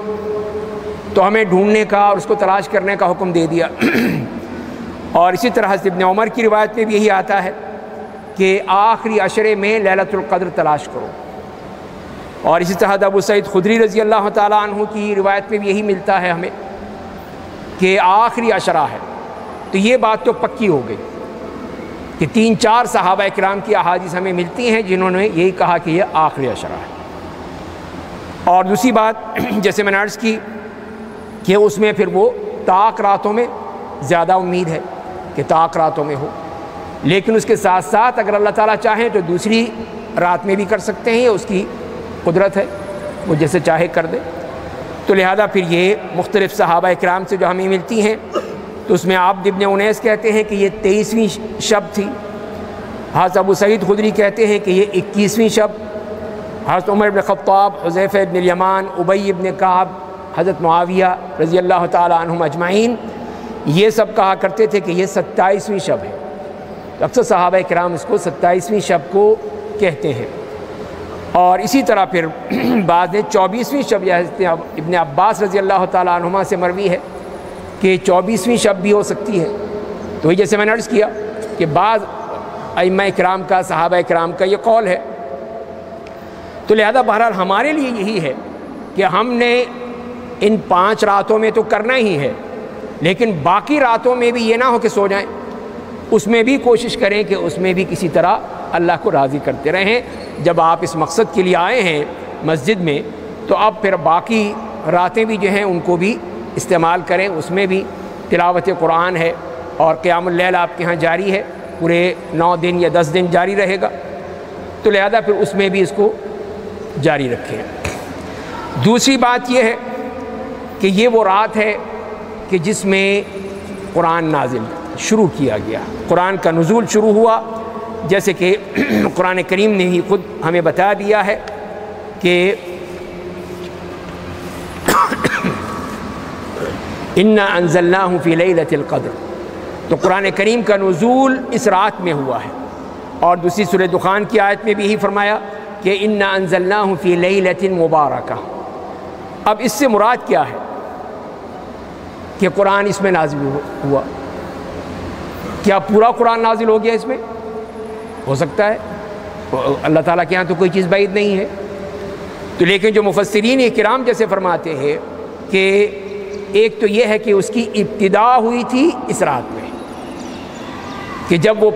تو ہمیں ڈھونڈنے کا اور اس کو تلاش کرنے کا حکم دے دیا۔ اور اسی طرح حضرت ابن عمر کی روایت میں بھی یہی آتا ہے کہ آخری عشرے میں لیلۃ القدر تلاش کرو، اور اسی طرح ابو سعید خدری رضی اللہ تعالیٰ عنہ کی روایت میں بھی یہی ملتا ہے ہمیں کہ آخری عشرہ ہے۔ تو یہ بات تو پکی ہو گئی کہ 3-4 صحابہ کرام کی احادیث ہمیں ملتی ہیں جنہوں نے یہی کہا کہ یہ آخری عشرہ ہے۔ اور دوسری بات جیسے میں نے عرض کی کہ اس میں پھر وہ طاق راتوں میں زیادہ امید ہے کہ طاق راتوں میں ہو، لیکن اس کے ساتھ ساتھ اگر اللہ تعالیٰ چاہیں تو دوسری رات میں بھی کر سکتے ہیں، اس کی قدرت ہے، وہ جیسے چاہے کر دے۔ تو لہذا پھر یہ مختلف صحابہ کرام سے جو ہمیں ملتی ہیں، تو اس میں عبد ابن انیس کہتے ہیں کہ یہ 23ویں شب تھی، حضرت ابو سعید خدری کہتے ہیں کہ یہ 21ویں شب، حضرت عمر بن خطاب، حذیفہ ابن الیمان، ابی ابن کعب، حضرت معاویہ رضی اللہ تعالیٰ عنہم اجمعین، یہ سب کہا کرتے تھے کہ یہ 27ویں شب ہے۔ اکثر صحابہ کرام اس کو 27ویں شب کو کہتے ہیں۔ اور اسی طرح پھر بعد نے 24ویں شب، یا ابن عباس رضی اللہ تعالیٰ عنہما سے مروی ہے کہ 24ویں شب بھی ہو سکتی ہے۔ تو یہ جیسے میں نے عرض کیا کہ بعض ائمہ کرام کا، صحابہ کرام کا یہ قول ہے۔ تو لہذا بہرحال ہمارے لیے یہی ہے کہ ہم نے ان 5 راتوں میں تو کرنا ہی ہے، لیکن باقی راتوں میں بھی یہ نہ ہو کہ سو جائیں، اس میں بھی کوشش کریں کہ اس میں بھی کسی طرح اللہ کو راضی کرتے رہیں۔ جب آپ اس مقصد کے لیے آئے ہیں مسجد میں، تو اب پھر باقی راتیں بھی جو ہیں ان کو بھی استعمال کریں، اس میں بھی تلاوت قرآن ہے اور قیام اللیل آپ کے ہاں جاری ہے، پورے 9 دن یا 10 دن جاری رہے گا، تو لہذا پھر اس میں بھی اس کو جاری رکھیں۔ دوسری بات یہ ہے کہ یہ وہ رات ہے کہ جس میں قرآن نازل شروع کیا گیا، قرآن کا نزول شروع ہوا، جیسے کہ قرآن کریم نے ہی خود ہمیں بتا دیا ہے کہ انا انزلناہ فی لیلۃ القدر، تو قرآن کریم کا نزول اس رات میں ہوا ہے۔ اور دوسری سورہ دخان کی آیت میں بھی یہی فرمایا کہ انا انزلناہ فی لیلۃ مبارکہ۔ اب اس سے مراد کیا ہے کہ قرآن اس میں نازل ہوا؟ کیا پورا قرآن نازل ہو گیا اس میں؟ ہو سکتا ہے، اللہ تعالیٰ کے ہاں تو کوئی چیز بعید نہیں ہے۔ تو لیکن جو مفسرین کرام جیسے فرماتے ہیں کہ ایک تو یہ ہے کہ اس کی ابتدا ہوئی تھی اس رات میں، کہ جب وہ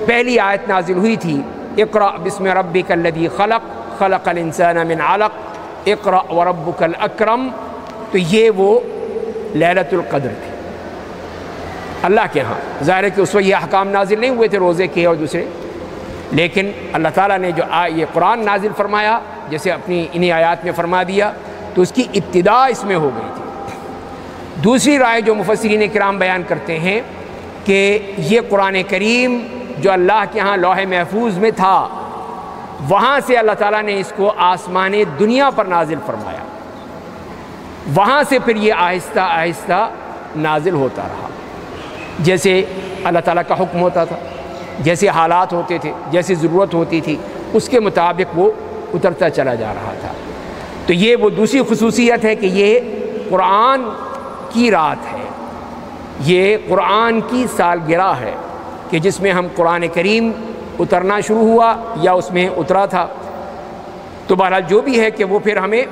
پہلی آیت نازل ہوئی تھی اقرأ بسم ربک الذی خلق خلق الانسان من علق اقرأ وربک الاکرم، تو یہ وہ لیلۃ القدر تھی اللہ کے ہاں۔ ظاہر ہے کہ اس وقت یہ احکام نازل نہیں ہوئے تھے روزے کے اور دوسرے، لیکن اللہ تعالیٰ نے جو یہ قرآن نازل فرمایا جیسے اپنی انہی آیات میں فرما دیا، تو اس کی ابتدا اس میں ہو گئی تھی۔ دوسری رائے جو مفسرین کرام بیان کرتے ہیں کہ یہ قرآن کریم جو اللہ کے ہاں لوح محفوظ میں تھا، وہاں سے اللہ تعالیٰ نے اس کو آسمان دنیا پر نازل فرمایا، وہاں سے پھر یہ آہستہ آہستہ نازل ہوتا رہا، جیسے اللہ تعالیٰ کا حکم ہوتا تھا، جیسے حالات ہوتے تھے، جیسی ضرورت ہوتی تھی، اس کے مطابق وہ اترتا چلا جا رہا تھا۔ تو یہ وہ دوسری خصوصیت ہے کہ یہ قرآن کی رات ہے، یہ قرآن کی سالگرہ ہے کہ جس میں ہم قرآن کریم اترنا شروع ہوا یا اس میں اترا تھا۔ تو بہرحال جو بھی ہے کہ وہ پھر ہمیں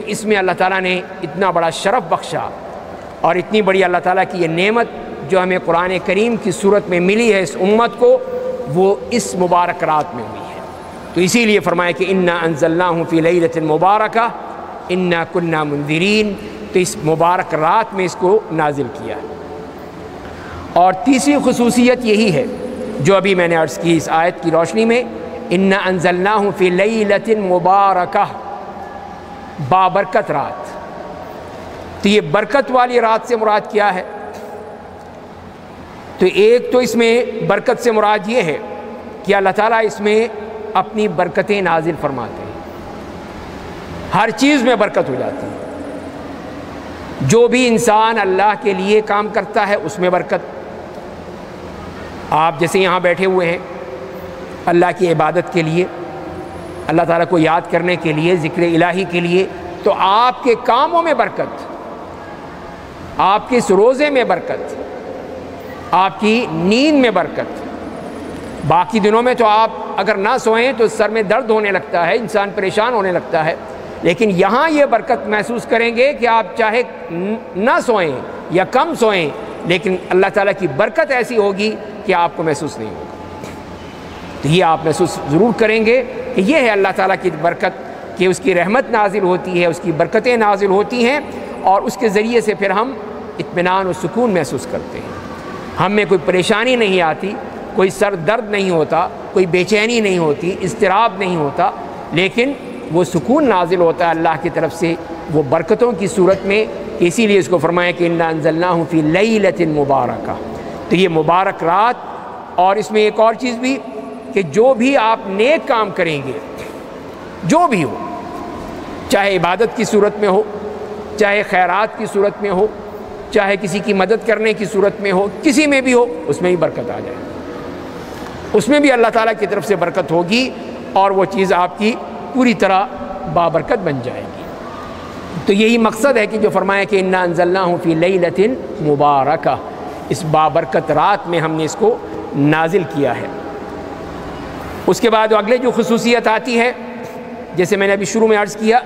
اس میں اللہ تعالیٰ نے اتنا بڑا شرف بخشا، اور اتنی بڑی اللہ تعالیٰ کی یہ نعمت جو ہمیں قرآن کریم کی صورت میں ملی ہے اس امت کو، وہ اس مبارک رات میں ہوئی ہے۔ تو اسی لیے فرمایا کہ انا انزلناہ فی لیلۃ مبارکہ انا کنا منذرین، تو اس مبارک رات میں اس کو نازل کیا ہے۔ اور تیسری خصوصیت یہی ہے جو ابھی میں نے عرض کی اس آیت کی روشنی میں، انا انزلناہ فی لیلۃ مبارکہ، بابرکت رات۔ تو یہ برکت والی رات سے مراد کیا ہے؟ تو ایک تو اس میں برکت سے مراد یہ ہے کہ اللہ تعالیٰ اس میں اپنی برکتیں نازل فرماتے ہیں، ہر چیز میں برکت ہو جاتی ہے۔ جو بھی انسان اللہ کے لیے کام کرتا ہے اس میں برکت۔ آپ جیسے یہاں بیٹھے ہوئے ہیں اللہ کی عبادت کے لیے، اللہ تعالیٰ کو یاد کرنے کے لیے، ذکر الہی کے لیے، تو آپ کے کاموں میں برکت، آپ کے اس روزے میں برکت، آپ کی نیند میں برکت۔ باقی دنوں میں تو آپ اگر نہ سوئیں تو سر میں درد ہونے لگتا ہے، انسان پریشان ہونے لگتا ہے، لیکن یہاں یہ برکت محسوس کریں گے کہ آپ چاہے نہ سوئیں یا کم سوئیں، لیکن اللہ تعالیٰ کی برکت ایسی ہوگی کہ آپ کو محسوس نہیں ہوگا۔ تو یہ آپ محسوس ضرور کریں گے کہ یہ ہے اللہ تعالیٰ کی برکت، کہ اس کی رحمت نازل ہوتی ہے، اس کی برکتیں نازل ہوتی ہیں، اور اس کے ذریعے سے پھر ہم اطمینان و سکون محسوس کرتے ہیں۔ ہم میں کوئی پریشانی نہیں آتی، کوئی سر درد نہیں ہوتا، کوئی بے چینی نہیں ہوتی، اضطراب نہیں ہوتا، لیکن وہ سکون نازل ہوتا ہے اللہ کی طرف سے، وہ برکتوں کی صورت میں۔ اسی لیے اس کو فرمایا کہ انا انزلناہ فی لیلۃ مبارکہ، تو یہ مبارک رات۔ اور اس میں ایک اور چیز بھی کہ جو بھی آپ نیک کام کریں گے، جو بھی ہو، چاہے عبادت کی صورت میں ہو، چاہے خیرات کی صورت میں ہو، چاہے کسی کی مدد کرنے کی صورت میں ہو، کسی میں بھی ہو، اس میں بھی برکت آ جائے، اس میں بھی اللہ تعالیٰ کی طرف سے برکت ہوگی، اور وہ چیز آپ کی پوری طرح بابرکت بن جائے گی۔ تو یہی مقصد ہے کہ جو فرمایا کہ انا انزلناہ فی لیلۃ مبارکہ، اس بابرکت رات میں ہم نے اس کو نازل کیا ہے۔ اس کے بعد اگلے جو خصوصیت آتی ہے، جیسے میں نے ابھی شروع میں عرض کیا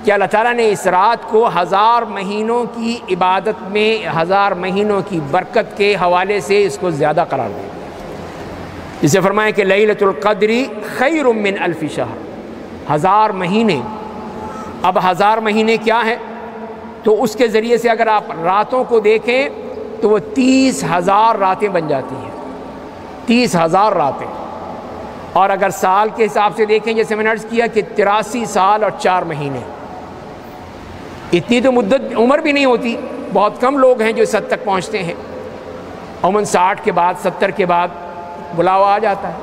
کہ اللہ تعالیٰ نے اس رات کو 1000 مہینوں کی عبادت میں، 1000 مہینوں کی برکت کے حوالے سے اس کو زیادہ قرار دیا، جسے فرمایا کہ لیلۃ القدر خیر من الف شہر، 1000 مہینے۔ اب 1000 مہینے کیا ہیں؟ تو اس کے ذریعے سے اگر آپ راتوں کو دیکھیں تو وہ 30,000 راتیں بن جاتی ہیں، 30,000 راتیں۔ اور اگر سال کے حساب سے دیکھیں، جیسے میں نے عرض کیا کہ 83 سال اور 4 مہینے، اتنی تو مدت عمر بھی نہیں ہوتی، بہت کم لوگ ہیں جو اس حد تک پہنچتے ہیں۔ عموماً 60 کے بعد 70 کے بعد بلاوا آ جاتا ہے،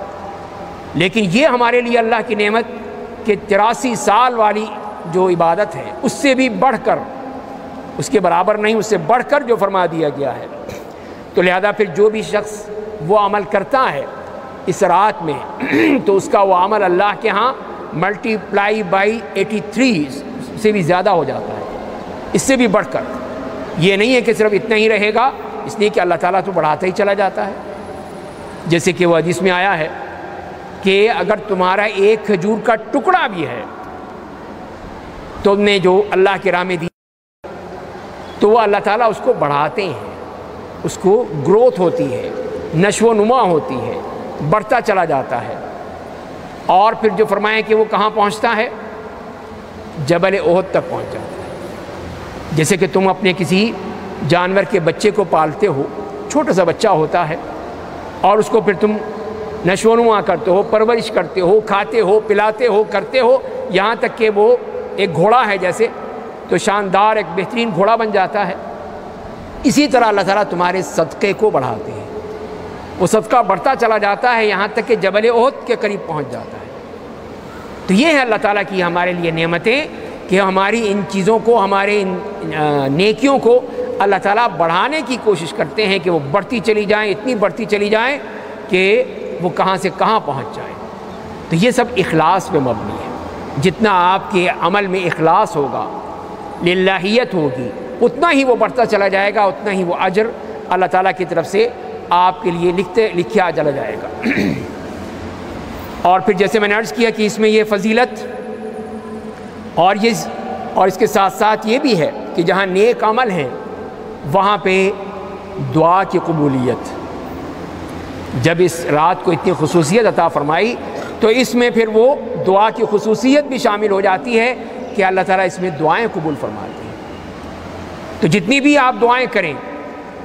لیکن یہ ہمارے لیے اللہ کی نعمت کہ 83 سال والی جو عبادت ہے اس سے بھی بڑھ کر، اس کے برابر نہیں، اس سے بڑھ کر جو فرما دیا گیا ہے۔ تو لہذا پھر جو بھی شخص وہ عمل کرتا ہے اس رات میں تو اس کا وہ عمل اللہ کے ہاں ملٹیپلائی بائی 83 سے بھی زیادہ ہو جاتا ہے، اس سے بھی بڑھ کر۔ یہ نہیں ہے کہ صرف اتنا ہی رہے گا، اس لیے کہ اللہ تعالیٰ تو بڑھاتا ہی چلا جاتا ہے۔ جیسے کہ وہ حدیث میں آیا ہے کہ اگر تمہارا ایک کھجور کا ٹکڑا بھی ہے تم نے جو اللہ کی راہ میں دی تو وہ اللہ تعالیٰ اس کو بڑھاتے ہیں، اس کو گروتھ ہوتی ہے، نشو و نما ہوتی ہے، بڑھتا چلا جاتا ہے۔ اور پھر جو فرمائیں کہ وہ کہاں پہنچتا ہے؟ جبل احد تک پہنچ جاتا ہے۔ جیسے کہ تم اپنے کسی جانور کے بچے کو پالتے ہو، چھوٹا سا بچہ ہوتا ہے، اور اس کو پھر تم نشو و نما کرتے ہو، پرورش کرتے ہو، کھاتے ہو، پلاتے ہو، کرتے ہو، یہاں تک کہ وہ ایک گھوڑا ہے جیسے، تو شاندار ایک بہترین گھوڑا بن جاتا ہے۔ اسی طرح اللہ تعالیٰ تمہارے صدقے کو بڑھاتے ہیں، وہ صدقہ بڑھتا چلا جاتا ہے یہاں تک کہ جبل احد کے قریب پہنچ جاتا ہے۔ تو یہ ہے اللہ تعالیٰ کی ہمارے لیے نعمتیں کہ ہماری ان چیزوں کو، ہمارے ان نیکیوں کو اللہ تعالیٰ بڑھانے کی کوشش کرتے ہیں کہ وہ بڑھتی چلی جائیں، اتنی بڑھتی چلی جائیں کہ وہ کہاں سے کہاں پہنچ جائیں۔ تو یہ سب اخلاص پہ مبنی ہے۔ جتنا آپ کے عمل میں اخلاص ہوگا، للہیت ہوگی، اتنا ہی وہ بڑھتا چلا جائے گا، اتنا ہی وہ اجر اللہ تعالیٰ کی طرف سے آپ کے لیے لکھا چلا جائے گا۔ اور پھر جیسے میں نے عرض کیا کہ اس میں یہ فضیلت اور اس کے ساتھ ساتھ یہ بھی ہے کہ جہاں نیک عمل ہیں وہاں پہ دعا کی قبولیت۔ جب اس رات کو اتنی خصوصیت عطا فرمائی تو اس میں پھر وہ دعا کی خصوصیت بھی شامل ہو جاتی ہے کہ اللہ تعالیٰ اس میں دعائیں قبول فرماتے ہیں۔ تو جتنی بھی آپ دعائیں کریں،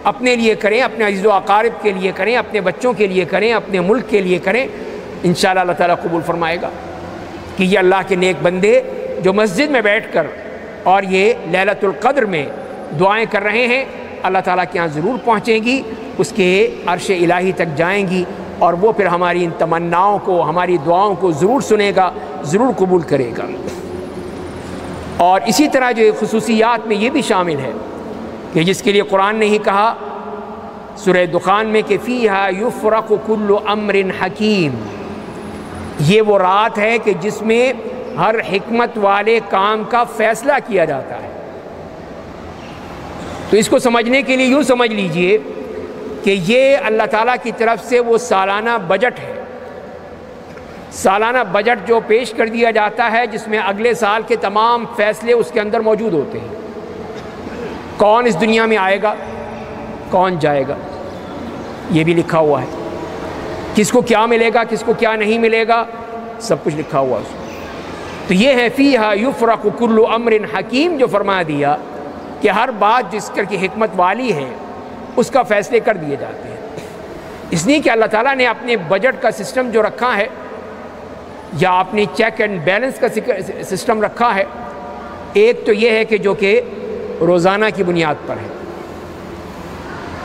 اپنے لیے کریں، اپنے عزیز و اقارب کے لیے کریں، اپنے بچوں کے لیے کریں، اپنے ملک کے لیے کریں، انشاءاللہ اللہ تعالیٰ قبول فرمائے گا۔ کہ یہ اللہ کے نیک بندے جو مسجد میں بیٹھ کر اور یہ لیلۃ القدر میں دعائیں کر رہے ہیں، اللہ تعالیٰ کے یہاں ضرور پہنچیں گی، اس کے عرش الہی تک جائیں گی، اور وہ پھر ہماری ان تمناؤں کو، ہماری دعاؤں کو ضرور سنے گا، ضرور قبول کرے گا۔ اور اسی طرح جو خصوصیات میں یہ بھی شامل ہے کہ جس کے لیے قرآن نے ہی کہا سورہ دخان میں کہ فیہا یفرق کل امر حکیم، یہ وہ رات ہے کہ جس میں ہر حکمت والے کام کا فیصلہ کیا جاتا ہے۔ تو اس کو سمجھنے کے لیے یوں سمجھ لیجئے کہ یہ اللہ تعالیٰ کی طرف سے وہ سالانہ بجٹ ہے، سالانہ بجٹ جو پیش کر دیا جاتا ہے، جس میں اگلے سال کے تمام فیصلے اس کے اندر موجود ہوتے ہیں۔ کون اس دنیا میں آئے گا، کون جائے گا، یہ بھی لکھا ہوا ہے۔ کس کو کیا ملے گا، کس کو کیا نہیں ملے گا، سب کچھ لکھا ہوا ہے اس میں۔ تو یہ ہے فیہا یفرق کل امر حکیم، جو فرما دیا کہ ہر بات جس کر کی حکمت والی ہے اس کا فیصلے کر دیے جاتے ہیں۔ اس لیے کہ اللہ تعالیٰ نے اپنے بجٹ کا سسٹم جو رکھا ہے، یا اپنی چیک اینڈ بیلنس کا سسٹم رکھا ہے، ایک تو یہ ہے کہ جو کہ روزانہ کی بنیاد پر ہے،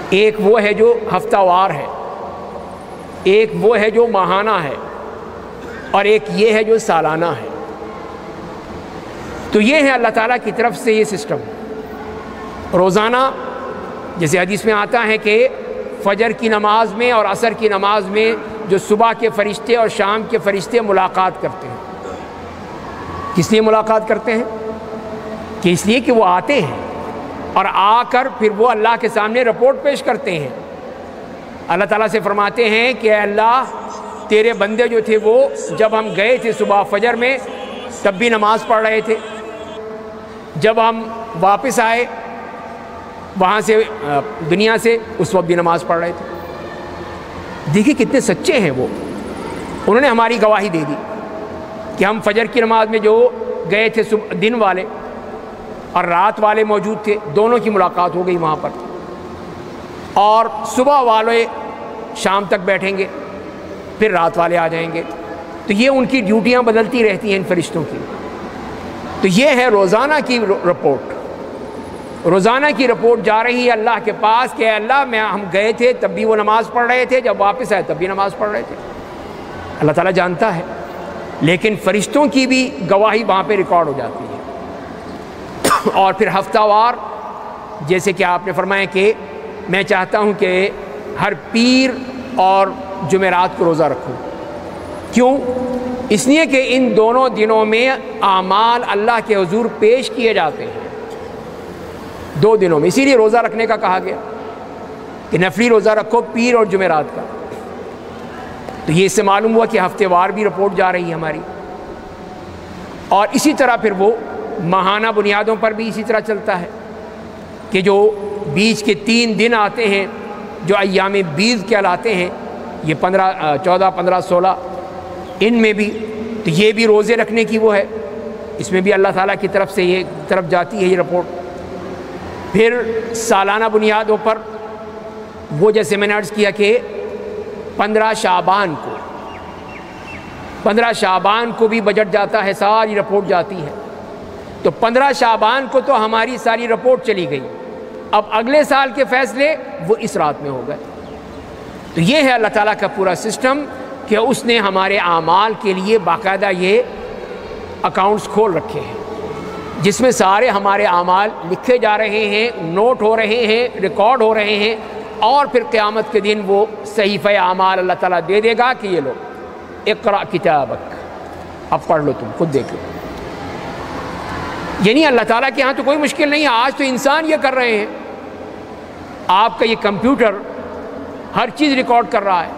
ایک وہ ہے جو ہفتہ وار ہے، ایک وہ ہے جو ماہانہ ہے، اور ایک یہ ہے جو سالانہ ہے۔ تو یہ ہے اللہ تعالیٰ کی طرف سے یہ سسٹم۔ روزانہ جیسے حدیث میں آتا ہے کہ فجر کی نماز میں اور عصر کی نماز میں جو صبح کے فرشتے اور شام کے فرشتے ملاقات کرتے ہیں۔ کس لیے ملاقات کرتے ہیں؟ کہ اس لیے کہ وہ آتے ہیں اور آ کر پھر وہ اللہ کے سامنے رپورٹ پیش کرتے ہیں۔ اللہ تعالیٰ سے فرماتے ہیں کہ اے اللہ، تیرے بندے جو تھے وہ جب ہم گئے تھے صبح فجر میں تب بھی نماز پڑھ رہے تھے، جب ہم واپس آئے وہاں سے دنیا سے اس وقت بھی نماز پڑھ رہے تھے۔ دیکھیے کتنے سچے ہیں وہ، انہوں نے ہماری گواہی دے دی کہ ہم فجر کی نماز میں جو گئے تھے دن والے اور رات والے موجود تھے، دونوں کی ملاقات ہو گئی وہاں پر، اور صبح والے شام تک بیٹھیں گے، پھر رات والے آ جائیں گے۔ تو یہ ان کی ڈیوٹیاں بدلتی رہتی ہیں ان فرشتوں کی۔ تو یہ ہے روزانہ کی رپورٹ، روزانہ کی رپورٹ جا رہی ہے اللہ کے پاس کہ اے اللہ ہم گئے تھے تب بھی وہ نماز پڑھ رہے تھے، جب واپس آئے تب بھی نماز پڑھ رہے تھے۔ اللہ تعالیٰ جانتا ہے، لیکن فرشتوں کی بھی گواہی وہاں پہ ریکارڈ ہو جاتی ہے۔ اور پھر ہفتہ وار جیسے کہ آپ نے فرمایا کہ میں چاہتا ہوں کہ ہر پیر اور جمعرات کو روزہ رکھوں۔ کیوں؟ اس لیے کہ ان دونوں دنوں میں اعمال اللہ کے حضور پیش کیے جاتے ہیں، 2 دنوں میں، اسی لیے روزہ رکھنے کا کہا گیا کہ نفلی روزہ رکھو پیر اور جمعرات کا۔ تو یہ اس سے معلوم ہوا کہ ہفتے وار بھی رپورٹ جا رہی ہے ہماری، اور اسی طرح پھر وہ ماہانہ بنیادوں پر بھی اسی طرح چلتا ہے کہ جو بیچ کے 3 دن آتے ہیں جو ایام بیض کہلاتے ہیں، یہ 14 15 16، ان میں بھی تو یہ بھی روزے رکھنے کی وہ ہے، اس میں بھی اللہ تعالیٰ کی طرف سے یہ طرف جاتی ہے یہ رپورٹ۔ پھر سالانہ بنیادوں پر وہ جیسے میں نے عرض کیا کہ 15 شعبان کو بھی بجٹ جاتا ہے، ساری رپورٹ جاتی ہے۔ تو 15 شعبان کو تو ہماری ساری رپورٹ چلی گئی، اب اگلے سال کے فیصلے وہ اس رات میں ہو گئے۔ تو یہ ہے اللہ تعالیٰ کا پورا سسٹم کہ اس نے ہمارے اعمال کے لیے باقاعدہ یہ اکاؤنٹس کھول رکھے ہیں جس میں سارے ہمارے اعمال لکھے جا رہے ہیں، نوٹ ہو رہے ہیں، ریکارڈ ہو رہے ہیں، اور پھر قیامت کے دن وہ صحیفہ اعمال اللہ تعالیٰ دے دے گا کہ یہ لو اقرأ کتابک، اب پڑھ لو، تم خود دیکھ لو۔ یعنی اللہ تعالیٰ کے ہاں تو کوئی مشکل نہیں ہے، آج تو انسان یہ کر رہے ہیں، آپ کا یہ کمپیوٹر ہر چیز ریکارڈ کر رہا ہے،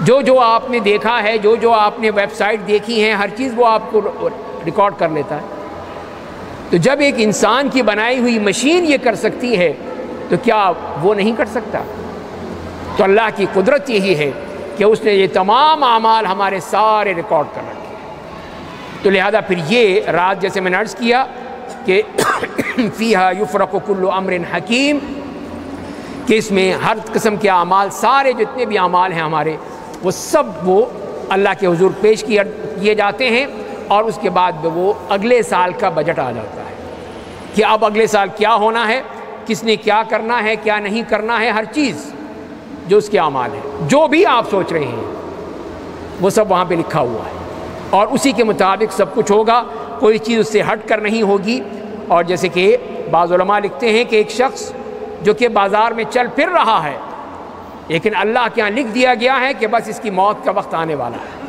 جو آپ نے دیکھا ہے، جو آپ نے ویب سائٹ دیکھی ہیں، ہر چیز وہ آپ کو ریکارڈ کر لیتا ہے۔ تو جب ایک انسان کی بنائی ہوئی مشین یہ کر سکتی ہے تو کیا وہ نہیں کر سکتا؟ تو اللہ کی قدرت یہی ہے کہ اس نے یہ تمام اعمال ہمارے سارے ریکارڈ کر رکھے ہیں۔ تو لہذا پھر یہ رات جیسے میں نے عرض کیا کہ فیہا یفرق کل امر حکیم، کہ اس میں ہر قسم کے اعمال، سارے جتنے بھی اعمال ہیں ہمارے، وہ سب وہ اللہ کے حضور پیش کیے جاتے ہیں، اور اس کے بعد وہ اگلے سال کا بجٹ آ جاتا ہے کہ اب اگلے سال کیا ہونا ہے، کس نے کیا کرنا ہے، کیا نہیں کرنا ہے، ہر چیز جو اس کے اعمال ہے، جو بھی آپ سوچ رہے ہیں وہ سب وہاں پہ لکھا ہوا ہے، اور اسی کے مطابق سب کچھ ہوگا، کوئی چیز اس سے ہٹ کر نہیں ہوگی۔ اور جیسے کہ بعض علماء لکھتے ہیں کہ ایک شخص جو کہ بازار میں چل پھر رہا ہے، لیکن اللہ کے یہاں لکھ دیا گیا ہے کہ بس اس کی موت کا وقت آنے والا ہے،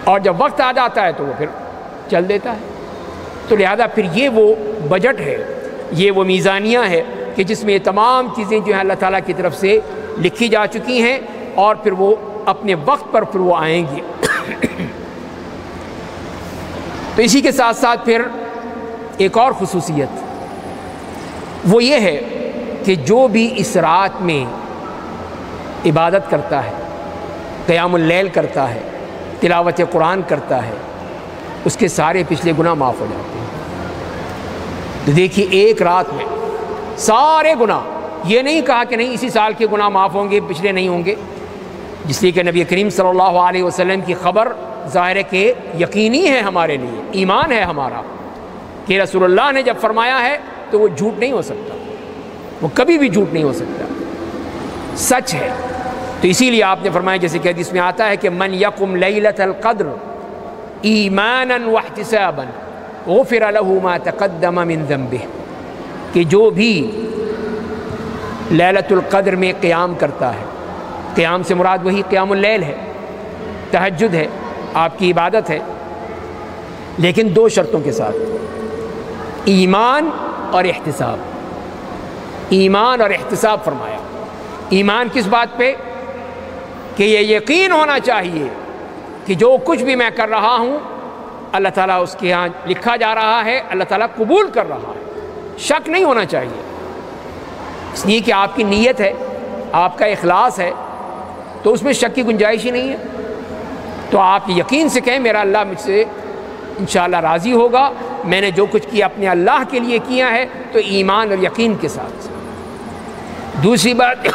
اور جب وقت آ جاتا ہے تو وہ پھر چل دیتا ہے۔ تو لہذا پھر یہ وہ بجٹ ہے، یہ وہ میزانیہ ہے کہ جس میں یہ تمام چیزیں جو ہیں اللہ تعالیٰ کی طرف سے لکھی جا چکی ہیں، اور پھر وہ اپنے وقت پر پھر وہ آئیں گی۔ تو اسی کے ساتھ ساتھ پھر ایک اور خصوصیت وہ یہ ہے کہ جو بھی اس رات میں عبادت کرتا ہے، قیام اللیل کرتا ہے، تلاوت قرآن کرتا ہے، اس کے سارے پچھلے گناہ معاف ہو جاتے ہیں۔ تو دیکھیے ایک رات میں سارے گناہ، یہ نہیں کہا کہ نہیں اسی سال کے گناہ معاف ہوں گے، پچھلے نہیں ہوں گے، جس لیے کہ نبی کریم صلی اللہ علیہ وسلم کی خبر ظاہر ہے کہ یقینی ہے ہمارے لیے، ایمان ہے ہمارا کہ رسول اللہ نے جب فرمایا ہے تو وہ جھوٹ نہیں ہو سکتا، وہ کبھی بھی جھوٹ نہیں ہو سکتا، سچ ہے۔ تو اسی لیے آپ نے فرمایا جیسے کہ حدیث میں آتا ہے کہ من یقم لیلۃ القدر ایمانا واحتسابا غفر له ما تقدم من ذنبه، کہ جو بھی لیلۃ القدر میں قیام کرتا ہے، قیام سے مراد وہی قیام اللیل ہے، تہجد ہے، آپ کی عبادت ہے، لیکن 2 شرطوں کے ساتھ، ایمان اور احتساب۔ ایمان اور احتساب فرمایا۔ ایمان کس بات پہ؟ کہ یہ یقین ہونا چاہیے کہ جو کچھ بھی میں کر رہا ہوں اللہ تعالیٰ اس کے ہاں لکھا جا رہا ہے، اللہ تعالیٰ قبول کر رہا ہے، شک نہیں ہونا چاہیے، اس لیے کہ آپ کی نیت ہے، آپ کا اخلاص ہے، تو اس میں شک کی گنجائش ہی نہیں ہے۔ تو آپ یقین سے کہیں میرا اللہ مجھ سے انشاءاللہ راضی ہوگا، میں نے جو کچھ کیا اپنے اللہ کے لیے کیا ہے، تو ایمان اور یقین کے ساتھ۔ دوسری بات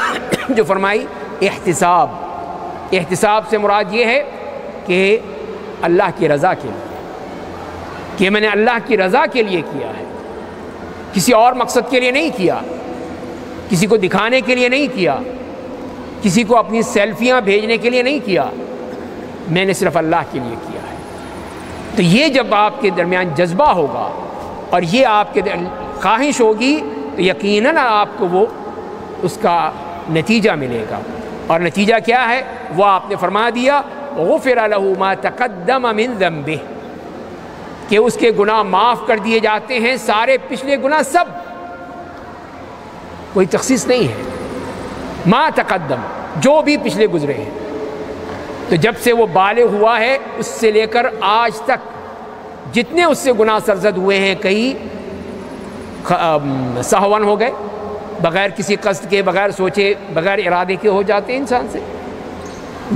جو فرمائی احتساب۔ احتساب سے مراد یہ ہے کہ اللہ کی رضا کے لیے، کہ میں نے اللہ کی رضا کے لیے کیا ہے، کسی اور مقصد کے لیے نہیں کیا، کسی کو دکھانے کے لیے نہیں کیا، کسی کو اپنی سیلفیاں بھیجنے کے لیے نہیں کیا، میں نے صرف اللہ کے لیے کیا ہے۔ تو یہ جب آپ کے درمیان جذبہ ہوگا اور یہ آپ کے خواہش ہوگی تو یقیناً آپ کو وہ اس کا نتیجہ ملے گا۔ اور نتیجہ کیا ہے؟ وہ آپ نے فرما دیا غفر له ما تقدم من ذنبہ، کہ اس کے گناہ معاف کر دیے جاتے ہیں، سارے پچھلے گناہ سب، کوئی تخصیص نہیں ہے، ما تقدم، جو بھی پچھلے گزرے ہیں۔ تو جب سے وہ بالغ ہوا ہے اس سے لے کر آج تک جتنے اس سے گناہ سرزد ہوئے ہیں، کئی سہون ہو گئے، بغیر کسی قصد کے، بغیر سوچے، بغیر ارادے کے ہو جاتے ہیں انسان سے،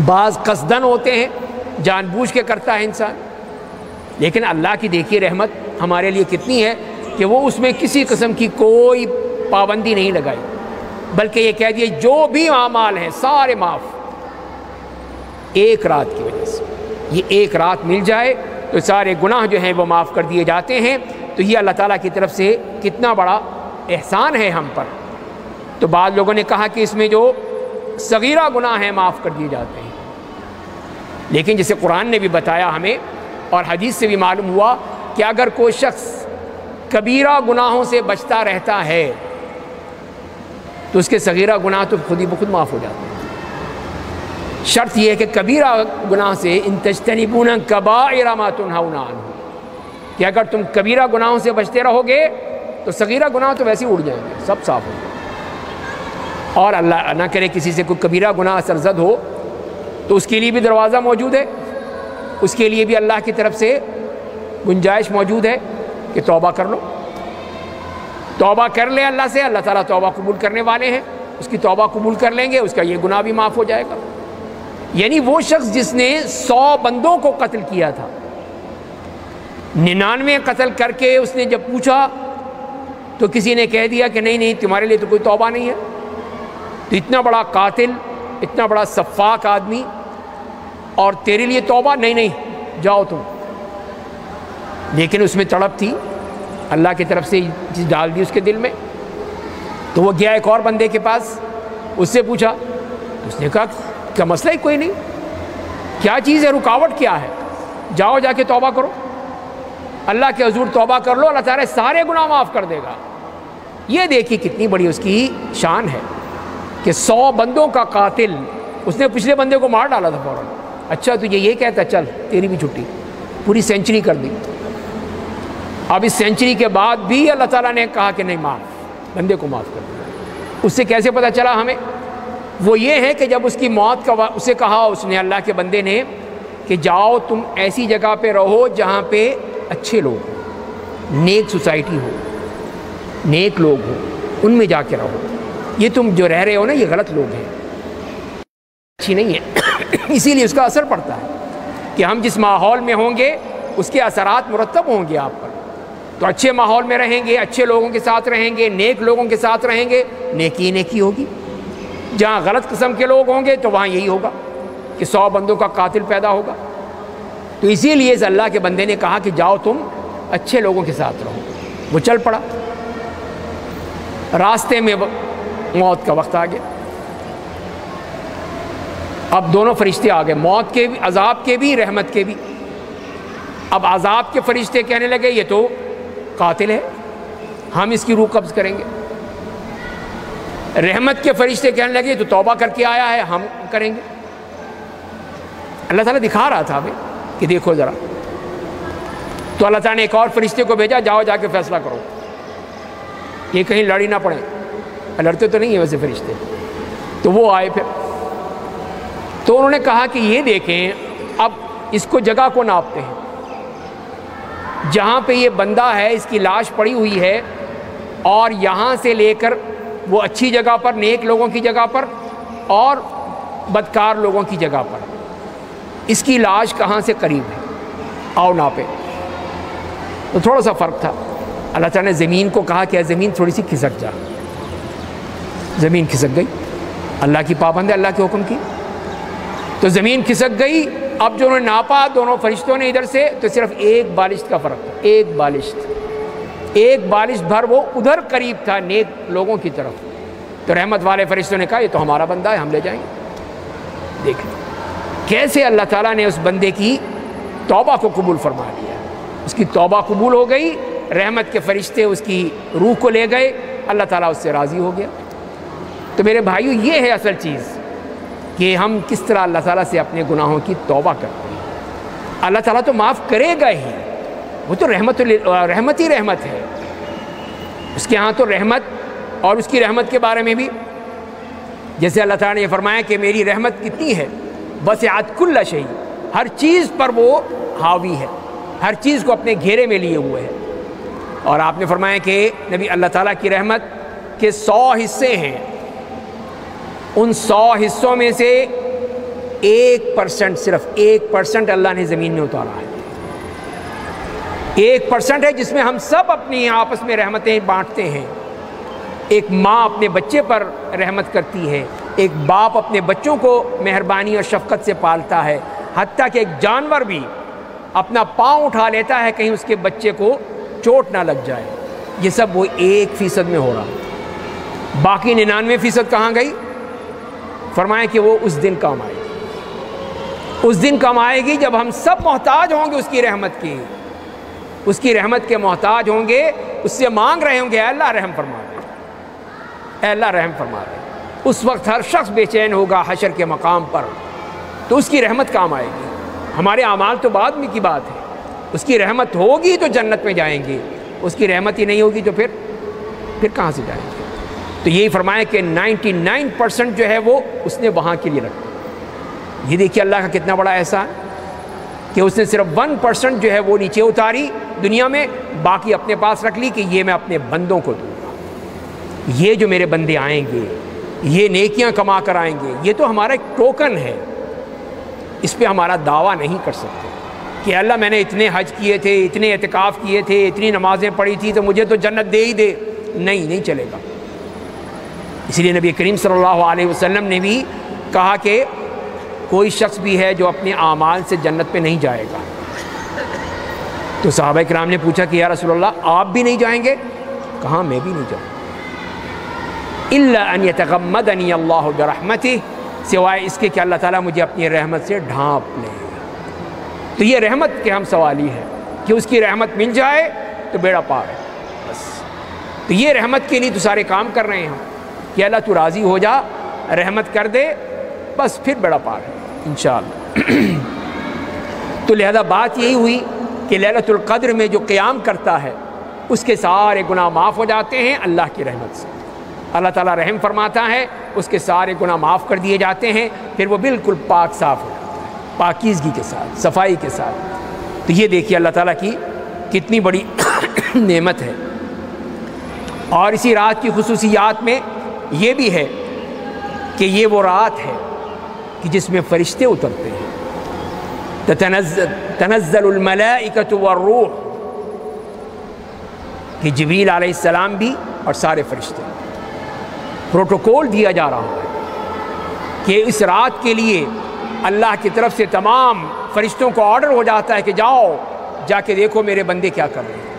بعض قصدن ہوتے ہیں، جان بوجھ کے کرتا ہے انسان۔ لیکن اللہ کی دیکھیے رحمت ہمارے لیے کتنی ہے کہ وہ اس میں کسی قسم کی کوئی پابندی نہیں لگائی، بلکہ یہ کہہ دیا جو بھی اعمال ہیں سارے معاف، ایک رات کی وجہ سے، یہ ایک رات مل جائے تو سارے گناہ جو ہیں وہ معاف کر دیے جاتے ہیں۔ تو یہ اللہ تعالیٰ کی طرف سے کتنا بڑا احسان ہے ہم پر۔ تو بعض لوگوں نے کہا کہ اس میں جو صغیرہ گناہ ہیں معاف کر دیے جاتے ہیں، لیکن جسے قرآن نے بھی بتایا ہمیں اور حدیث سے بھی معلوم ہوا کہ اگر کوئی شخص کبیرہ گناہوں سے بچتا رہتا ہے تو اس کے صغیرہ گناہ تو خود ہی بخود معاف ہو جاتے ہیں۔ شرط یہ ہے کہ کبیرہ گناہ سے ان تجتنبون کبائر ما تنہون عنہ، کہ اگر تم کبیرہ گناہوں سے بچتے رہو گے تو صغیرہ گناہ تو ویسے ہی اڑ جائیں گے، سب صاف ہو جائیں گے۔ اور اللہ نہ کرے کسی سے کوئی کبیرہ گناہ سرزد ہو تو اس کے لیے بھی دروازہ موجود ہے، اس کے لیے بھی اللہ کی طرف سے گنجائش موجود ہے کہ توبہ کر لو، توبہ کر لے اللہ سے، اللہ تعالیٰ توبہ قبول کرنے والے ہیں، اس کی توبہ قبول کر لیں گے، اس کا یہ گناہ بھی معاف ہو جائے گا۔ یعنی وہ شخص جس نے 100 بندوں کو قتل کیا تھا، 99 قتل کر کے اس نے جب پوچھا تو کسی نے کہہ دیا کہ نہیں تمہارے لیے تو کوئی توبہ نہیں ہے۔ تو اتنا بڑا قاتل، اتنا بڑا سفاک آدمی، اور تیرے لیے توبہ نہیں، جاؤ تم۔ لیکن اس میں تڑپ تھی، اللہ کی طرف سے چیز ڈال دی اس کے دل میں، تو وہ گیا ایک اور بندے کے پاس، اس سے پوچھا، اس نے کہا کیا مسئلہ ہی کوئی نہیں، کیا چیز ہے، رکاوٹ کیا ہے، جاؤ جا کے توبہ کرو، اللہ کے حضور توبہ کر لو، اللہ تعالیٰ سارے گناہ معاف کر دے گا۔ یہ دیکھیے کتنی بڑی اس کی شان ہے کہ 100 بندوں کا قاتل، اس نے پچھلے بندے کو مار ڈالا تھا فوراً، اچھا تجھے یہ کہتا چل تیری بھی چھٹی، پوری سینچری کر دی۔ اب اس سینچری کے بعد بھی اللہ تعالیٰ نے کہا کہ نہیں، معاف، بندے کو معاف کر دیا۔ اس سے کیسے پتہ چلا ہمیں؟ وہ یہ ہے کہ جب اس کی موت کا اسے کہا اس نے، اللہ کے بندے نے، کہ جاؤ تم ایسی جگہ پہ رہو جہاں پہ اچھے لوگ ہوں، نیک سوسائٹی ہو، نیک لوگ ہو، ان میں جا کے رہو، یہ تم جو رہ رہے ہو نا یہ غلط لوگ ہیں، اچھی نہیں ہے۔ اسی لیے اس کا اثر پڑتا ہے کہ ہم جس ماحول میں ہوں گے اس کے اثرات مرتب ہوں گے آپ پر۔ تو اچھے ماحول میں رہیں گے، اچھے لوگوں کے ساتھ رہیں گے، نیک لوگوں کے ساتھ رہیں گے، نیکی نیکی ہوگی۔ جہاں غلط قسم کے لوگ ہوں گے تو وہاں یہی ہوگا کہ 100 بندوں کا قاتل پیدا ہوگا۔ تو اسی لیے اس اللہ کے بندے نے کہا کہ جاؤ تم اچھے لوگوں کے ساتھ رہو۔ وہ چل پڑا، راستے میں موت کا وقت آ گیا۔ اب دونوں فرشتے آ گئے، موت کے بھی، عذاب کے بھی، رحمت کے بھی۔ اب عذاب کے فرشتے کہنے لگے یہ تو قاتل ہے، ہم اس کی روح قبض کریں گے۔ رحمت کے فرشتے کہنے لگے تو توبہ کر کے آیا ہے، ہم کریں گے۔ اللہ تعالیٰ دکھا رہا تھا ہمیں کہ دیکھو ذرا۔ تو اللہ تعالیٰ نے ایک اور فرشتے کو بھیجا، جاؤ جا کے فیصلہ کرو، یہ کہیں لڑی نہ پڑیں۔ لڑتے تو نہیں ہیں ویسے فرشتے۔ تو وہ آئے پھر، تو انہوں نے کہا کہ یہ دیکھیں اب اس کو جگہ کو ناپتے ہیں، جہاں پہ یہ بندہ ہے اس کی لاش پڑی ہوئی ہے، اور یہاں سے لے کر وہ اچھی جگہ پر، نیک لوگوں کی جگہ پر اور بدکار لوگوں کی جگہ پر، اس کی لاش کہاں سے قریب ہے، آؤ ناپے۔ تو تھوڑا سا فرق تھا۔ اللہ تعالیٰ نے زمین کو کہا کہ اے زمین تھوڑی سی کھسک جا، زمین کھسک گئی، اللہ کی پابند ہے اللہ کے حکم کی، تو زمین کھسک گئی۔ اب جو انہوں نے ناپا دونوں فرشتوں نے ادھر سے، تو صرف ایک بالشت کا فرق تھا، ایک بالشت بھر وہ ادھر قریب تھا نیک لوگوں کی طرف۔ تو رحمت والے فرشتوں نے کہا یہ تو ہمارا بندہ ہے، ہم لے جائیں گے۔ دیکھیں کیسے اللہ تعالیٰ نے اس بندے کی توبہ کو قبول فرما لیا، اس کی توبہ قبول ہو گئی، رحمت کے فرشتے اس کی روح کو لے گئے، اللہ تعالیٰ اس سے راضی ہو گیا۔ تو میرے بھائیو یہ ہے اصل چیز کہ ہم کس طرح اللہ تعالیٰ سے اپنے گناہوں کی توبہ کرتے ہیں۔ اللہ تعالیٰ تو معاف کرے گا ہی، وہ تو رحمت ہی رحمت ہے، اس کے ہاں تو رحمت، اور اس کی رحمت کے بارے میں بھی جیسے اللہ تعالیٰ نے یہ فرمایا کہ میری رحمت کتنی ہے، وسعت کل شیء، ہر چیز پر وہ حاوی ہے، ہر چیز کو اپنے گھیرے میں لیے ہوئے ہے۔ اور آپ نے فرمایا کہ نبی اللہ تعالیٰ کی رحمت کے 100 حصے ہیں، ان 100 حصوں میں سے 1%، صرف 1% اللہ نے زمین میں اتارا ہے، 1% ہے جس میں ہم سب اپنی آپس میں رحمتیں بانٹتے ہیں۔ ایک ماں اپنے بچے پر رحمت کرتی ہے، ایک باپ اپنے بچوں کو مہربانی اور شفقت سے پالتا ہے، حتیٰ کہ ایک جانور بھی اپنا پاؤں اٹھا لیتا ہے کہیں اس کے بچے کو چوٹ نہ لگ جائے۔ یہ سب وہ 1% میں ہو رہا، باقی 99% کہاں گئی؟ فرمایا کہ وہ اس دن کام آئے گی، اس دن کام آئے گی جب ہم سب محتاج ہوں گے اس کی رحمت کی، اس کی رحمت کے محتاج ہوں گے، اس سے مانگ رہے ہوں گے اے اللہ رحم فرما دے، اے اللہ رحم فرما دے۔ اس وقت ہر شخص بے چین ہوگا حشر کے مقام پر، تو اس کی رحمت کام آئے گی۔ ہمارے اعمال تو بعد میں کی بات ہے، اس کی رحمت ہوگی تو جنت میں جائیں گے، اس کی رحمت ہی نہیں ہوگی تو پھر کہاں سے جائیں گے؟ تو یہی فرمایا کہ 99% جو ہے وہ اس نے وہاں کے لیے رکھا۔ یہ دیکھیے اللہ کا کتنا بڑا احسان کہ اس نے صرف 1% جو ہے وہ نیچے اتاری دنیا میں، باقی اپنے پاس رکھ لی کہ یہ میں اپنے بندوں کو دوں گا، یہ جو میرے بندے آئیں گے یہ نیکیاں کما کر آئیں گے، یہ تو ہمارا ایک ٹوکن ہے، اس پہ ہمارا دعویٰ نہیں کر سکتے کہ اللہ میں نے اتنے حج کیے تھے، اتنے اعتکاف کیے تھے، اتنی نمازیں پڑھی تھی تو مجھے تو جنت دے ہی دے، نہیں چلے گا۔ اس لیے نبی کریم صلی اللہ علیہ وسلم نے بھی کہا کہ کوئی شخص بھی ہے جو اپنے اعمال سے جنت پہ نہیں جائے گا۔ تو صحابہ کرام نے پوچھا کہ یا رسول اللہ آپ بھی نہیں جائیں گے؟ کہا میں بھی نہیں جاؤں گا، الا ان یتغمدنی اللہ برحمتہ، سوائے اس کے کہ اللہ تعالیٰ مجھے اپنی رحمت سے ڈھانپ لے۔ تو یہ رحمت کے ہم سوالی ہے کہ اس کی رحمت مل جائے تو بیڑا پار ہے بس۔ تو یہ رحمت کے لیے تو سارے کام کر رہے ہیں کہ اللہ تو راضی ہو جا، رحمت کر دے، بس پھر بیڑا پار ہے انشاءاللہ۔ تو لہذا بات یہی ہوئی کہ لیلۃ القدر میں جو قیام کرتا ہے اس کے سارے گناہ معاف ہو جاتے ہیں اللہ کی رحمت سے، اللہ تعالیٰ رحم فرماتا ہے، اس کے سارے گناہ معاف کر دیے جاتے ہیں، پھر وہ بالکل پاک صاف ہو جاتا ہے، پاکیزگی کے ساتھ، صفائی کے ساتھ۔ تو یہ دیکھیے اللہ تعالیٰ کی کتنی بڑی نعمت ہے۔ اور اسی رات کی خصوصیات میں یہ بھی ہے کہ یہ وہ رات ہے کہ جس میں فرشتے اترتے ہیں، تنزل الملائکۃ والروح، کہ جبریل علیہ السلام بھی اور سارے فرشتے، پروٹوکول دیا جا رہا ہے کہ اس رات کے لیے اللہ کی طرف سے تمام فرشتوں کو آرڈر ہو جاتا ہے کہ جاؤ جا کے دیکھو میرے بندے کیا کر رہے ہیں۔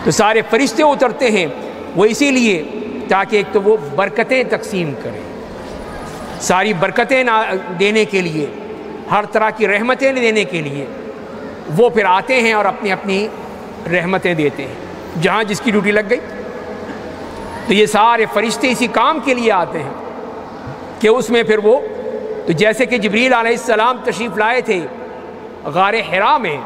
تو سارے فرشتے اترتے ہیں، وہ اسی لیے تاکہ ایک تو وہ برکتیں تقسیم کریں، ساری برکتیں دینے کے لیے، ہر طرح کی رحمتیں دینے کے لیے وہ پھر آتے ہیں اور اپنی اپنی رحمتیں دیتے ہیں جہاں جس کی ڈیوٹی لگ گئی۔ تو یہ سارے فرشتے اسی کام کے لیے آتے ہیں کہ اس میں پھر وہ، تو جیسے کہ جبریل علیہ السلام تشریف لائے تھے غار حرا میں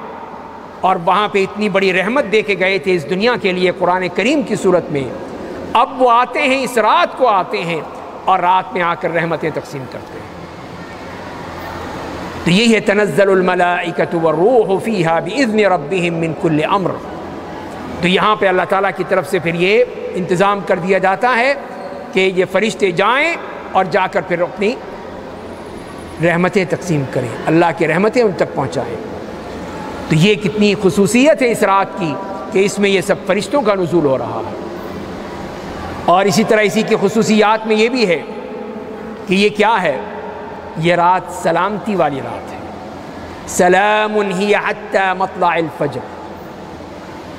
اور وہاں پہ اتنی بڑی رحمت دے کے گئے تھے اس دنیا کے لیے قرآن کریم کی صورت میں، اب وہ آتے ہیں اس رات کو آتے ہیں اور رات میں آ کر رحمتیں تقسیم کرتے ہیں۔ تو یہی ہے تنزل الملائکۃ والروح فیہا باذن ربہم من کل امر۔ تو یہاں پہ اللہ تعالیٰ کی طرف سے پھر یہ انتظام کر دیا جاتا ہے کہ یہ فرشتے جائیں اور جا کر پھر اپنی رحمتیں تقسیم کریں، اللہ کی رحمتیں ان تک پہنچائیں۔ تو یہ کتنی خصوصیت ہے اس رات کی کہ اس میں یہ سب فرشتوں کا نزول ہو رہا ہے۔ اور اسی طرح اسی کی خصوصیات میں یہ بھی ہے کہ یہ کیا ہے، یہ رات سلامتی والی رات ہے، سلام ہی حتی مطلع الفجر،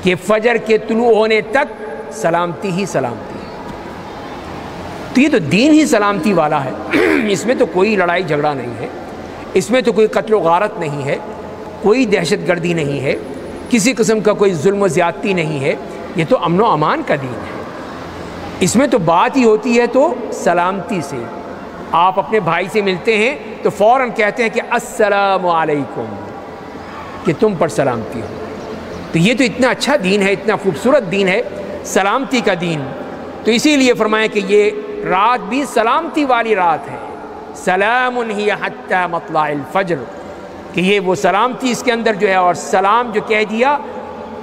کہ فجر کے طلوع ہونے تک سلامتی ہی سلامتی ہے۔ تو یہ تو دین ہی سلامتی والا ہے، اس میں تو کوئی لڑائی جھگڑا نہیں ہے، اس میں تو کوئی قتل و غارت نہیں ہے، کوئی دہشت گردی نہیں ہے، کسی قسم کا کوئی ظلم و زیادتی نہیں ہے، یہ تو امن و امان کا دین ہے۔ اس میں تو بات ہی ہوتی ہے تو سلامتی سے، آپ اپنے بھائی سے ملتے ہیں تو فوراً کہتے ہیں کہ السلام علیکم، کہ تم پر سلامتی ہو۔ تو یہ تو اتنا اچھا دین ہے، اتنا خوبصورت دین ہے، سلامتی کا دین۔ تو اسی لیے فرمایا کہ یہ رات بھی سلامتی والی رات ہے، سلام ہی حتی مطلع الفجر، کہ یہ وہ سلامتی اس کے اندر جو ہے، اور سلام جو کہہ دیا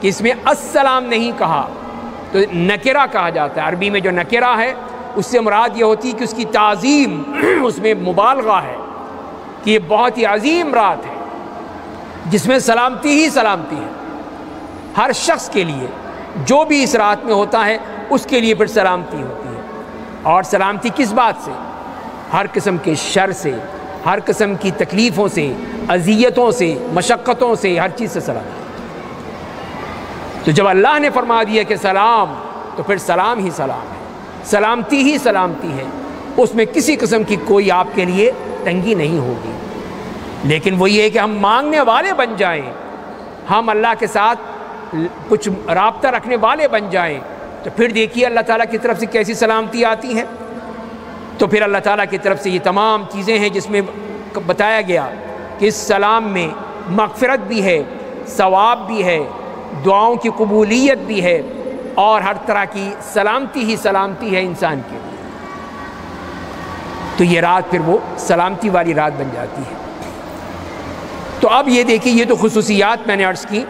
کہ اس میں السلام نہیں کہا تو نکرہ کہا جاتا ہے۔ عربی میں جو نکرہ ہے اس سے مراد یہ ہوتی ہے کہ اس کی تعظیم، اس میں مبالغہ ہے، کہ یہ بہت ہی عظیم رات ہے جس میں سلامتی ہی سلامتی ہے۔ ہر شخص کے لیے جو بھی اس رات میں ہوتا ہے اس کے لیے پھر سلامتی ہوتی ہے۔ اور سلامتی کس بات سے؟ ہر قسم کے شر سے، ہر قسم کی تکلیفوں سے، اذیتوں سے، مشقتوں سے، ہر چیز سے سلامتی۔ تو جب اللہ نے فرما دیا کہ سلام، تو پھر سلام ہی سلام ہے، سلامتی ہی سلامتی ہے، اس میں کسی قسم کی کوئی آپ کے لیے تنگی نہیں ہوگی۔ لیکن وہ یہ ہے کہ ہم مانگنے والے بن جائیں، ہم اللہ کے ساتھ کچھ رابطہ رکھنے والے بن جائیں، تو پھر دیکھیے اللہ تعالیٰ کی طرف سے کیسی سلامتی آتی ہے۔ تو پھر اللہ تعالیٰ کی طرف سے یہ تمام چیزیں ہیں جس میں بتایا گیا کہ اس سلام میں مغفرت بھی ہے، ثواب بھی ہے، دعاؤں کی قبولیت بھی ہے، اور ہر طرح کی سلامتی ہی سلامتی ہے انسان کے لیے۔ تو یہ رات پھر وہ سلامتی والی رات بن جاتی ہے۔ تو اب یہ دیکھیے، یہ تو خصوصیات میں نے عرض کی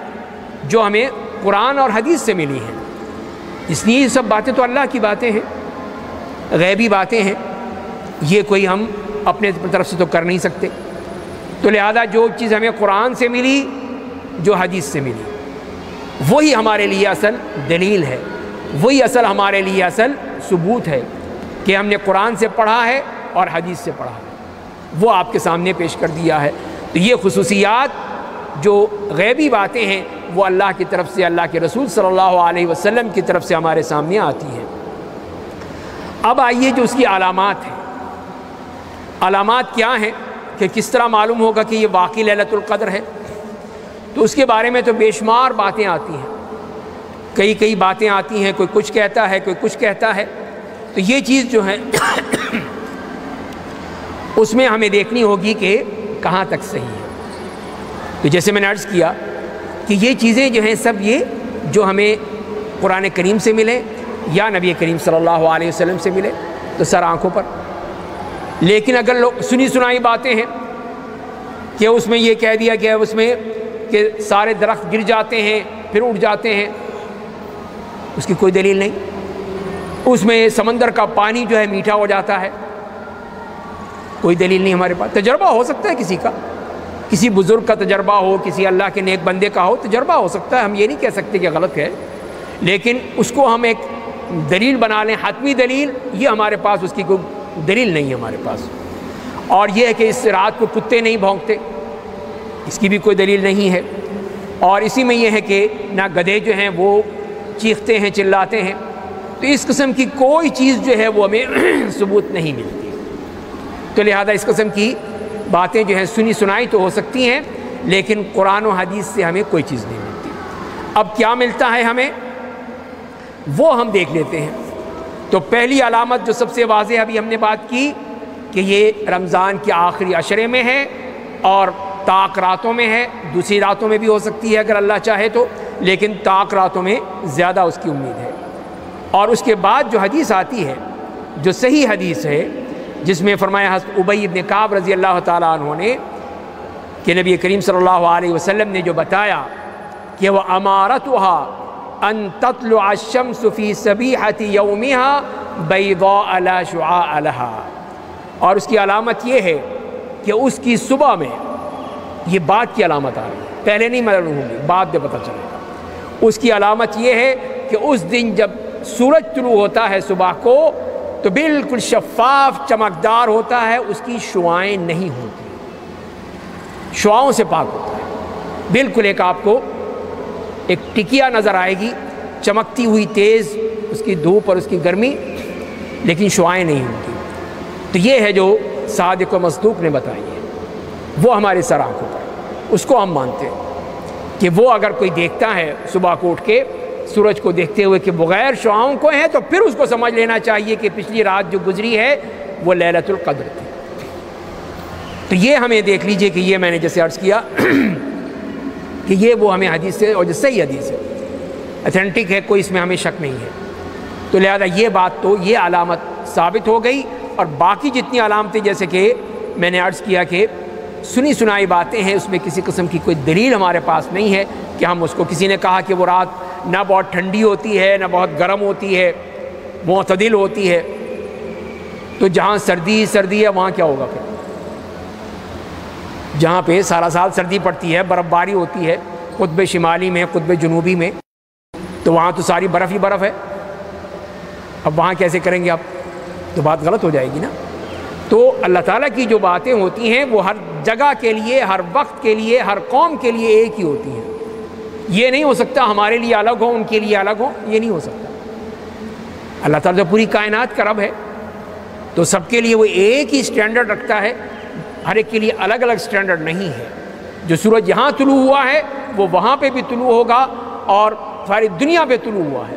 جو ہمیں قرآن اور حدیث سے ملی ہیں، اس لیے یہ سب باتیں تو اللہ کی باتیں ہیں، غیبی باتیں ہیں، یہ کوئی ہم اپنے طرف سے تو کر نہیں سکتے۔ تو لہذا جو چیز ہمیں قرآن سے ملی، جو حدیث سے ملی، وہی ہمارے لیے اصل دلیل ہے، وہی اصل ہمارے لیے اصل ثبوت ہے کہ ہم نے قرآن سے پڑھا ہے اور حدیث سے پڑھا ہے، وہ آپ کے سامنے پیش کر دیا ہے۔ تو یہ خصوصیات جو غیبی باتیں ہیں وہ اللہ کی طرف سے، اللہ کے رسول صلی اللہ علیہ وسلم کی طرف سے ہمارے سامنے آتی ہیں۔ اب آئیے جو اس کی علامات ہیں، علامات کیا ہیں، کہ کس طرح معلوم ہوگا کہ یہ واقعی لیلۃ القدر ہے؟ تو اس کے بارے میں تو بے شمار باتیں آتی ہیں، کئی باتیں آتی ہیں، کوئی کچھ کہتا ہے، کوئی کچھ کہتا ہے۔ تو یہ چیز جو ہے اس میں ہمیں دیکھنی ہوگی کہ کہاں تک صحیح ہے۔ تو جیسے میں نے عرض کیا کہ یہ چیزیں جو ہیں سب یہ جو ہمیں قرآن کریم سے ملے یا نبی کریم صلی اللہ علیہ وسلم سے ملے تو سر آنکھوں پر۔ لیکن اگر لوگ سنی سنائی باتیں ہیں کہ اس میں یہ کہہ دیا گیا اس میں کہ سارے درخت گر جاتے ہیں پھر اٹھ جاتے ہیں، اس کی کوئی دلیل نہیں۔ اس میں سمندر کا پانی جو ہے میٹھا ہو جاتا ہے، کوئی دلیل نہیں ہمارے پاس۔ تجربہ ہو سکتا ہے کسی کا، کسی بزرگ کا تجربہ ہو، کسی اللہ کے نیک بندے کا ہو، تجربہ ہو سکتا ہے، ہم یہ نہیں کہہ سکتے کہ غلط ہے، لیکن اس کو ہم ایک دلیل بنا لیں، حتمی دلیل، یہ ہمارے پاس اس کی کوئی دلیل نہیں ہے ہمارے پاس۔ اور یہ ہے کہ اس رات کو کتے نہیں بھونکتے، اس کی بھی کوئی دلیل نہیں ہے۔ اور اسی میں یہ ہے کہ نہ گدھے جو ہیں وہ چیختے ہیں، چلاتے ہیں، تو اس قسم کی کوئی چیز جو ہے وہ ہمیں ثبوت نہیں ملتی۔ تو لہذا اس قسم کی باتیں جو ہیں سنی سنائی تو ہو سکتی ہیں، لیکن قرآن و حدیث سے ہمیں کوئی چیز نہیں ملتی۔ اب کیا ملتا ہے ہمیں، وہ ہم دیکھ لیتے ہیں۔ تو پہلی علامت جو سب سے واضح ابھی ہم نے بات کی کہ یہ رمضان کے آخری عشرے میں ہے اور طاق راتوں میں ہے، دوسری راتوں میں بھی ہو سکتی ہے اگر اللہ چاہے تو، لیکن طاق راتوں میں زیادہ اس کی امید ہے۔ اور اس کے بعد جو حدیث آتی ہے، جو صحیح حدیث ہے، جس میں فرمایا حضرت ابی بن کعب رضی اللہ تعالیٰ عنہ نے کہ نبی کریم صلی اللہ علیہ وسلم نے جو بتایا کہ وہ امارتها ان تطلع الشمس فی صبیحۃ یومها بیضاء لا شعاع لها، اور اس کی علامت یہ ہے کہ اس کی صبح میں، یہ بعد کی علامت آ رہی ہے، پہلے نہیں معلوم ہوگی، بعد میں پتہ چلے گا۔ اس کی علامت یہ ہے کہ اس دن جب سورج طلوع ہوتا ہے صبح کو تو بالکل شفاف چمکدار ہوتا ہے، اس کی شعاعیں نہیں ہوتی، شعاعوں سے پاک ہوتا ہے، بالکل ایک آپ کو ایک ٹکیا نظر آئے گی، چمکتی ہوئی تیز اس کی دھوپ اور اس کی گرمی، لیکن شعاعیں نہیں ہوتی۔ تو یہ ہے جو صادق و مصدوق نے بتائی ہے، وہ ہمارے سر آنکھوں پر، اس کو ہم مانتے ہیں کہ وہ اگر کوئی دیکھتا ہے صبح کو اٹھ کے سورج کو دیکھتے ہوئے کہ بغیر شعاعوں کو ہیں، تو پھر اس کو سمجھ لینا چاہیے کہ پچھلی رات جو گزری ہے وہ لیلۃ القدر تھی۔ تو یہ ہمیں دیکھ لیجئے کہ یہ میں نے جیسے عرض کیا کہ یہ وہ ہمیں حدیث سے، اور جو صحیح حدیث ہے، اتھینٹک ہے، کوئی اس میں ہمیں شک نہیں ہے. تو لہذا یہ بات تو یہ علامت ثابت ہو گئی. اور باقی جتنی علامتیں جیسے کہ میں نے عرض کیا کہ سنی سنائی باتیں ہیں، اس میں کسی قسم کی کوئی دلیل ہمارے پاس نہیں ہے کہ ہم اس کو، کسی نے کہا کہ وہ رات نہ بہت ٹھنڈی ہوتی ہے نہ بہت گرم ہوتی ہے، معتدل ہوتی ہے، تو جہاں سردی سردی ہے وہاں کیا ہوگا پھر؟ جہاں پہ سارا سال سردی پڑتی ہے، برف باری ہوتی ہے، قطب شمالی میں، قطب جنوبی میں، تو وہاں تو ساری برف ہی برف ہے. اب وہاں کیسے کریں گے آپ؟ تو بات غلط ہو جائے گی نا. تو اللہ تعالیٰ کی جو باتیں ہوتی ہیں وہ ہر جگہ کے لیے، ہر وقت کے لیے، ہر قوم کے لیے ایک ہی ہوتی ہیں. یہ نہیں ہو سکتا ہمارے لیے الگ ہو، ان کے لیے الگ ہو، یہ نہیں ہو سکتا. اللہ تعالیٰ تو پوری کائنات کا رب ہے، تو سب کے لیے وہ ایک ہی سٹینڈرڈ رکھتا ہے، ہر ایک کے لیے الگ الگ سٹینڈرڈ نہیں ہے. جو سورج یہاں طلوع ہوا ہے وہ وہاں پہ بھی طلوع ہوگا اور ساری دنیا پہ طلوع ہوا ہے.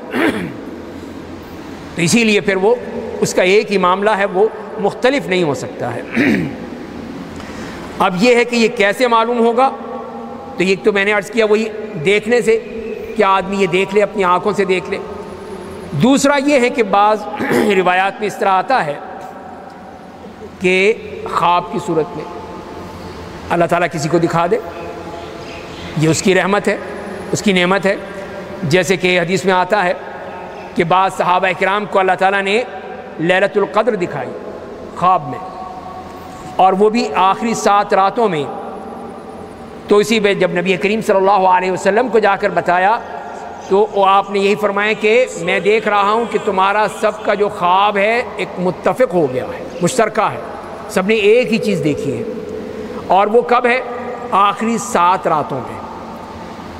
تو اسی لیے پھر وہ اس کا ایک ہی معاملہ ہے، وہ مختلف نہیں ہو سکتا ہے. اب یہ ہے کہ یہ کیسے معلوم ہوگا؟ تو ایک تو میں نے عرض کیا وہی دیکھنے سے، کیا آدمی یہ دیکھ لے، اپنی آنکھوں سے دیکھ لے. دوسرا یہ ہے کہ بعض روایات میں اس طرح آتا ہے کہ خواب کی صورت میں اللہ تعالیٰ کسی کو دکھا دے، یہ اس کی رحمت ہے، اس کی نعمت ہے. جیسے کہ حدیث میں آتا ہے کہ بعض صحابہ کرام کو اللہ تعالیٰ نے لیلۃ القدر دکھائی خواب میں، اور وہ بھی آخری 7 راتوں میں. تو اسی پہ جب نبی کریم صلی اللہ علیہ وسلم کو جا کر بتایا تو آپ نے یہی فرمایا کہ میں دیکھ رہا ہوں کہ تمہارا سب کا جو خواب ہے ایک متفق ہو گیا ہے، مشترکہ ہے، سب نے ایک ہی چیز دیکھی ہے. اور وہ کب ہے؟ آخری 7 راتوں میں.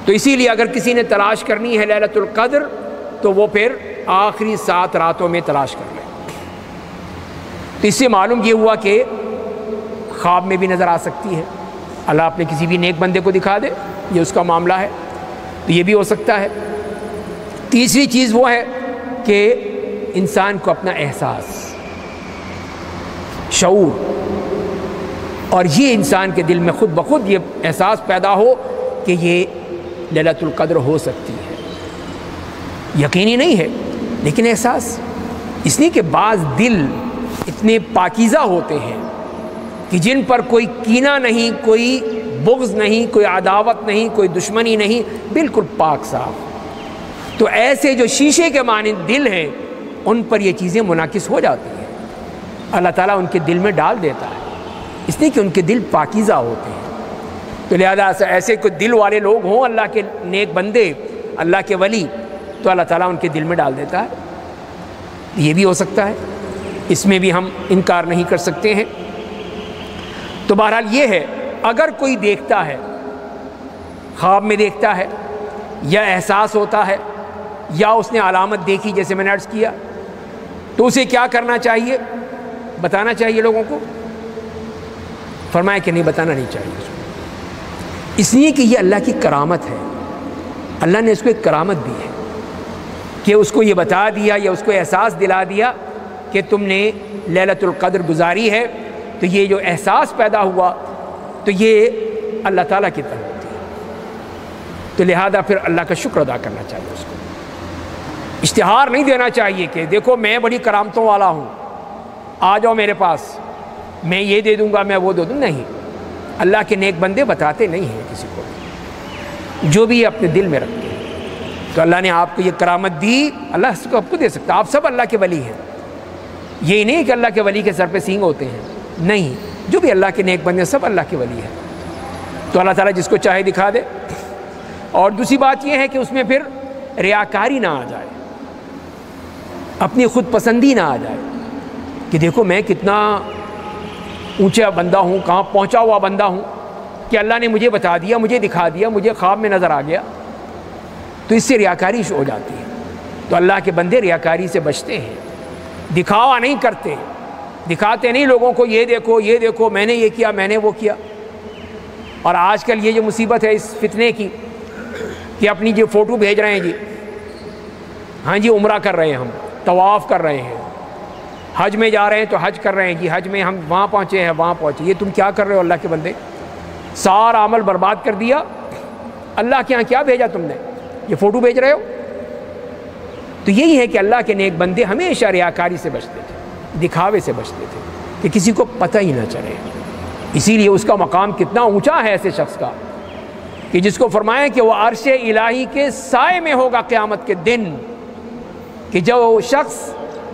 تو اسی لیے اگر کسی نے تلاش کرنی ہے لیلۃ القدر تو وہ پھر آخری 7 راتوں میں تلاش کر لے. تو اس سے معلوم یہ ہوا کہ خواب میں بھی نظر آ سکتی ہے، اللہ اپنے کسی بھی نیک بندے کو دکھا دے، یہ اس کا معاملہ ہے، تو یہ بھی ہو سکتا ہے. تیسری چیز وہ ہے کہ انسان کو اپنا احساس، شعور، اور یہ انسان کے دل میں خود بخود یہ احساس پیدا ہو کہ یہ لیلۃ القدر ہو سکتی ہے. یقینی نہیں ہے لیکن احساس. اس لیے کہ بعض دل اتنے پاکیزہ ہوتے ہیں کہ جن پر کوئی کینہ نہیں، کوئی بغض نہیں، کوئی عداوت نہیں، کوئی دشمنی نہیں، بالکل پاک صاف. تو ایسے جو شیشے کے مانند دل ہیں ان پر یہ چیزیں منعکس ہو جاتی ہیں، اللہ تعالیٰ ان کے دل میں ڈال دیتا ہے، اس لیے کہ ان کے دل پاکیزہ ہوتے ہیں. تو لہذا ایسے کوئی دل والے لوگ ہوں، اللہ کے نیک بندے، اللہ کے ولی، تو اللہ تعالیٰ ان کے دل میں ڈال دیتا ہے. یہ بھی ہو سکتا ہے، اس میں بھی ہم انکار نہیں کر سکتے ہیں. تو بہرحال یہ ہے، اگر کوئی دیکھتا ہے، خواب میں دیکھتا ہے یا احساس ہوتا ہے یا اس نے علامت دیکھی جیسے میں نے عرض کیا، تو اسے کیا کرنا چاہیے؟ بتانا چاہیے لوگوں کو؟ فرمایا کہ نہیں، بتانا نہیں چاہیے، اس لیے کہ یہ اللہ کی کرامت ہے. اللہ نے اس کو ایک کرامت دی ہے کہ اس کو یہ بتا دیا یا اس کو احساس دلا دیا کہ تم نے لیلۃ القدر گزاری ہے. تو یہ جو احساس پیدا ہوا تو یہ اللہ تعالیٰ کی طرف ہوتی ہے. تو لہذا پھر اللہ کا شکر ادا کرنا چاہیے، اس کو اشتہار نہیں دینا چاہیے کہ دیکھو میں بڑی کرامتوں والا ہوں، آ جاؤ میرے پاس، میں یہ دے دوں گا، میں وہ دے دوں. نہیں، اللہ کے نیک بندے بتاتے نہیں ہیں کسی کو، جو بھی اپنے دل میں رکھتے ہیں. تو اللہ نے آپ کو یہ کرامت دی، اللہ اس کو آپ کو دے سکتا. آپ سب اللہ کے ولی ہیں. یہی نہیں کہ اللہ کے ولی کے سر پہ سینگ ہوتے ہیں، نہیں، جو بھی اللہ کے نیک بندے سب اللہ کے ولی ہیں. تو اللہ تعالیٰ جس کو چاہے دکھا دے. اور دوسری بات یہ ہے کہ اس میں پھر ریاکاری نہ آ جائے، اپنی خود پسندی نہ آ جائے کہ دیکھو میں کتنا اونچا بندہ ہوں، کہاں پہنچا ہوا بندہ ہوں کہ اللہ نے مجھے بتا دیا، مجھے دکھا دیا، مجھے خواب میں نظر آ گیا. تو اس سے ریاکاری ہو جاتی ہے. تو اللہ کے بندے ریاکاری سے بچتے ہیں، دکھاوا نہیں کرتے، دکھاتے نہیں لوگوں کو یہ دیکھو یہ دیکھو میں نے یہ کیا میں نے وہ کیا. اور آج کل یہ جو مصیبت ہے اس فتنے کی کہ اپنی جو فوٹو بھیج رہے ہیں جی، ہاں جی عمرہ کر رہے ہیں، ہم طواف کر رہے ہیں، حج میں جا رہے ہیں تو حج کر رہے ہیں کہ حج میں ہم وہاں پہنچے ہیں وہاں پہنچے. یہ تم کیا کر رہے ہو اللہ کے بندے؟ سارا عمل برباد کر دیا. اللہ کے ہاں کیا بھیجا تم نے؟ یہ فوٹو بھیج رہے ہو. تو یہی ہے کہ اللہ کے نیک بندے ہمیشہ ریاکاری سے بچتے تھے، دکھاوے سے بچتے تھے کہ کسی کو پتہ ہی نہ چلے. اسی لیے اس کا مقام کتنا اونچا ہے ایسے شخص کا کہ جس کو فرمایا کہ وہ عرش الہی کے سائے میں ہوگا قیامت کے دن. کہ جو شخص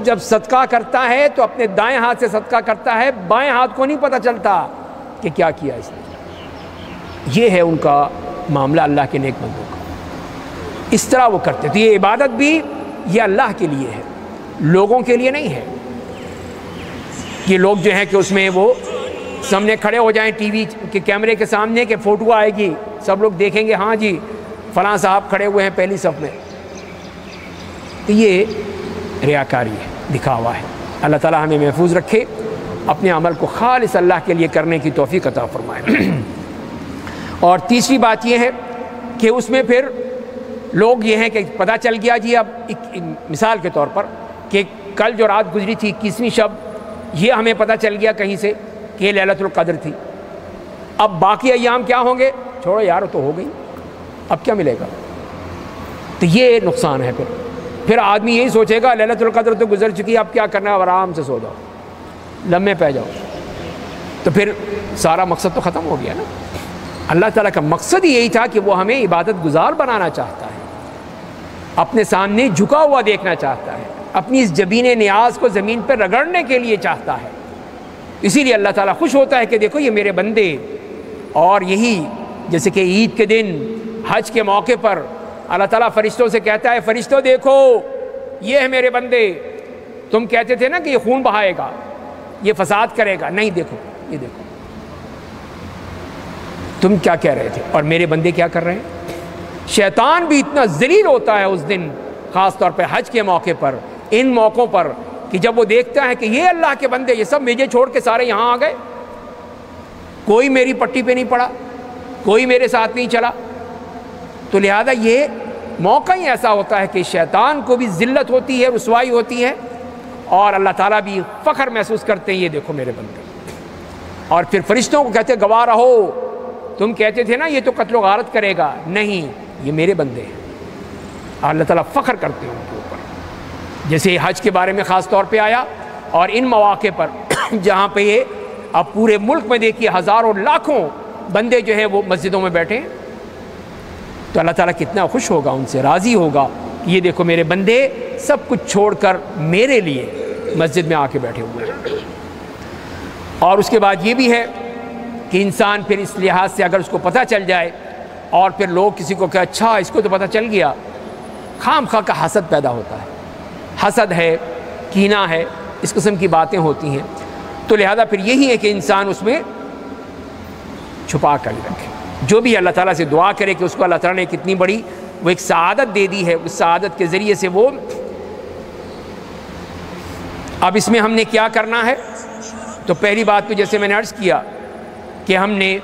جب صدقہ کرتا ہے تو اپنے دائیں ہاتھ سے صدقہ کرتا ہے، بائیں ہاتھ کو نہیں پتہ چلتا کہ کیا کیا اس نے. یہ ہے ان کا معاملہ اللہ کے نیک بندوں کا. اس طرح وہ کرتے. تو یہ عبادت بھی یہ اللہ کے لیے ہے، لوگوں کے لیے نہیں ہے. یہ لوگ جو ہیں کہ اس میں وہ سامنے کھڑے ہو جائیں ٹی وی کے کیمرے کے سامنے کہ فوٹو آئے گی، سب لوگ دیکھیں گے ہاں جی فلاں صاحب کھڑے ہوئے ہیں پہلی صف میں. تو یہ ریاکاری ہے، دکھاوا ہے. اللہ تعالیٰ ہمیں محفوظ رکھے، اپنے عمل کو خالص اللہ کے لیے کرنے کی توفیق عطا فرمائے. اور تیسری بات یہ ہے کہ اس میں پھر لوگ یہ ہیں کہ پتہ چل گیا جی، اب مثال کے طور پر کہ کل جو رات گزری تھی 21ویں شب، یہ ہمیں پتہ چل گیا کہیں سے کہ یہ لیلۃ القدر تھی. اب باقی ایام کیا ہوں گے؟ چھوڑو یار تو ہو گئی، اب کیا ملے گا؟ تو یہ نقصان ہے. پھر آدمی یہی سوچے گا لیلۃ القدر تو گزر چکی، اب کیا کرنا ہے؟ اب آرام سے سو جاؤ، لمحے پہ جاؤ. تو پھر سارا مقصد تو ختم ہو گیا نا. اللہ تعالیٰ کا مقصد ہی یہی تھا کہ وہ ہمیں عبادت گزار بنانا چاہتا ہے، اپنے سامنے جھکا ہوا دیکھنا چاہتا ہے، اپنی اس جبین نیاز کو زمین پر رگڑنے کے لیے چاہتا ہے. اسی لیے اللہ تعالیٰ خوش ہوتا ہے کہ دیکھو یہ میرے بندے. اور یہی جیسے کہ عید کے دن، حج کے موقع پر اللہ تعالیٰ فرشتوں سے کہتا ہے فرشتوں دیکھو یہ ہے میرے بندے. تم کہتے تھے نا کہ یہ خون بہائے گا، یہ فساد کرے گا، نہیں دیکھو یہ دیکھو تم کیا کہہ رہے تھے اور میرے بندے کیا کر رہے ہیں. شیطان بھی اتنا ذلیل ہوتا ہے اس دن، خاص طور پہ حج کے موقع پر، ان موقعوں پر، کہ جب وہ دیکھتا ہے کہ یہ اللہ کے بندے یہ سب مجھے چھوڑ کے سارے یہاں آ گئے، کوئی میری پٹی پہ نہیں پڑا، کوئی میرے ساتھ نہیں چلا. تو لہذا یہ موقع ہی ایسا ہوتا ہے کہ شیطان کو بھی ذلت ہوتی ہے، رسوائی ہوتی ہے، اور اللہ تعالیٰ بھی فخر محسوس کرتے ہیں یہ دیکھو میرے بندے. اور پھر فرشتوں کو کہتے گواہ رہو، تم کہتے تھے نا یہ تو قتل و غارت کرے گا، نہیں یہ میرے بندے ہیں. اللہ تعالیٰ فخر کرتے ہیں ان کے اوپر، جیسے حج کے بارے میں خاص طور پہ آیا. اور ان مواقع پر جہاں پہ یہ اب پورے ملک میں دیکھیے ہزاروں لاکھوں بندے جو ہیں وہ مسجدوں میں بیٹھے ہیں، تو اللہ تعالیٰ کتنا خوش ہوگا، ان سے راضی ہوگا کہ یہ دیکھو میرے بندے سب کچھ چھوڑ کر میرے لیے مسجد میں آ کے بیٹھے ہوئے ہیں. اور اس کے بعد یہ بھی ہے کہ انسان پھر اس لحاظ سے اگر اس کو پتہ چل جائے اور پھر لوگ کسی کو کہ اچھا اس کو تو پتہ چل گیا، خام خواہ کا حسد پیدا ہوتا ہے. حسد ہے، کینہ ہے، اس قسم کی باتیں ہوتی ہیں. تو لہذا پھر یہی ہے کہ انسان اس میں چھپا کر رکھے. جو بھی اللہ تعالیٰ سے دعا کرے کہ اس کو اللہ تعالیٰ نے کتنی بڑی وہ ایک سعادت دے دی ہے، اس سعادت کے ذریعے سے وہ اب اس میں ہم نے کیا کرنا ہے. تو پہلی بات تو جیسے میں نے عرض کیا کہ ہم نے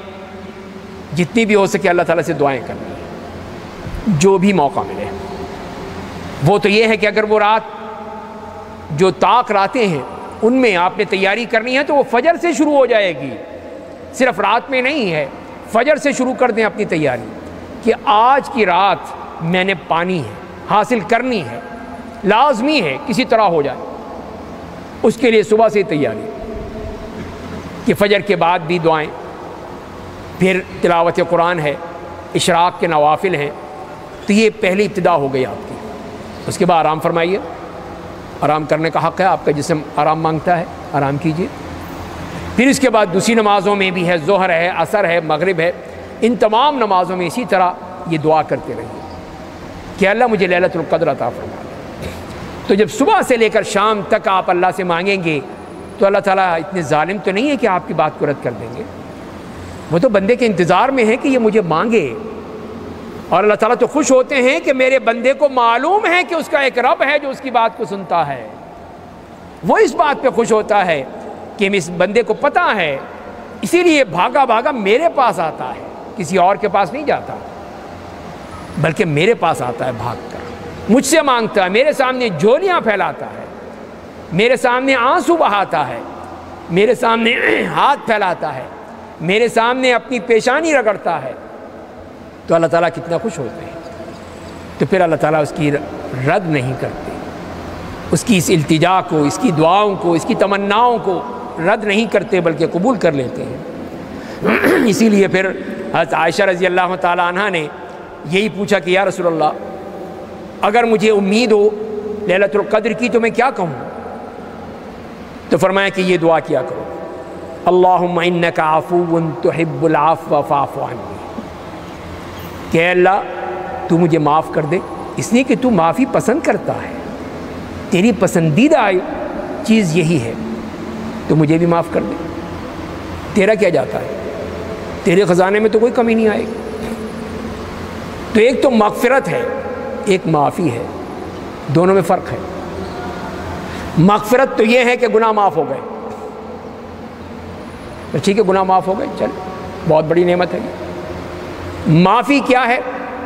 جتنی بھی ہو سکے اللہ تعالیٰ سے دعائیں کرنی ہیں جو بھی موقع ملے. وہ تو یہ ہے کہ اگر وہ رات جو طاق راتیں ہیں ان میں آپ نے تیاری کرنی ہے تو وہ فجر سے شروع ہو جائے گی، صرف رات میں نہیں ہے. فجر سے شروع کر دیں اپنی تیاری کہ آج کی رات میں نے پانی ہے، حاصل کرنی ہے، لازمی ہے کسی طرح ہو جائے. اس کے لیے صبح سے تیاری کہ فجر کے بعد بھی دعائیں، پھر تلاوت قرآن ہے، اشراق کے نوافل ہیں. تو یہ پہلی ابتدا ہو گئی آپ کی. اس کے بعد آرام فرمائیے، آرام کرنے کا حق ہے، آپ کا جسم آرام مانگتا ہے، آرام کیجیے. پھر اس کے بعد دوسری نمازوں میں بھی ہے، ظہر ہے، عصر ہے، مغرب ہے، ان تمام نمازوں میں اسی طرح یہ دعا کرتے رہیے کہ اللہ مجھے لیلۃ القدر عطا فرما. تو جب صبح سے لے کر شام تک آپ اللہ سے مانگیں گے تو اللہ تعالیٰ اتنے ظالم تو نہیں ہے کہ آپ کی بات کو رد کر دیں گے. وہ تو بندے کے انتظار میں ہے کہ یہ مجھے مانگے. اور اللہ تعالیٰ تو خوش ہوتے ہیں کہ میرے بندے کو معلوم ہے کہ اس کا ایک رب ہے جو اس کی بات کو سنتا ہے. وہ اس بات پہ خوش ہوتا ہے کہ اس بندے کو پتہ ہے، اسی لیے بھاگا بھاگا میرے پاس آتا ہے، کسی اور کے پاس نہیں جاتا بلکہ میرے پاس آتا ہے بھاگ کر، مجھ سے مانگتا ہے، میرے سامنے جھولیاں پھیلاتا ہے. میرے سامنے آنسو بہاتا ہے، میرے سامنے ہاتھ پھیلاتا ہے، میرے سامنے اپنی پیشانی رگڑتا ہے، تو اللہ تعالیٰ کتنا خوش ہوتے ہیں۔ تو پھر اللہ تعالیٰ اس کی رد نہیں کرتے، اس کی اس التجا کو، اس کی دعاؤں کو، اس کی تمناؤں کو رد نہیں کرتے بلکہ قبول کر لیتے ہیں۔ اسی لیے پھر حضرت عائشہ رضی اللہ تعالیٰ عنہ نے یہی پوچھا کہ یا رسول اللہ اگر مجھے امید ہو لیلۃ القدر کی تو میں کیا کہوں؟ تو فرمایا کہ یہ دعا کیا کرو، اللہم انک عفو تحب العفو فاعف عنی، کہ اے اللہ تو مجھے معاف کر دے، اس لیے کہ تو معافی پسند کرتا ہے، تیری پسندیدہ چیز یہی ہے، تو مجھے بھی معاف کر دے، تیرا کیا جاتا ہے، تیرے خزانے میں تو کوئی کمی نہیں آئے گی۔ تو ایک تو مغفرت ہے، ایک معافی ہے، دونوں میں فرق ہے۔ مغفرت تو یہ ہے کہ گناہ معاف ہو گئے، تو ٹھیک ہے گناہ معاف ہو گئے، چل بہت بڑی نعمت ہے۔ معافی کیا ہے؟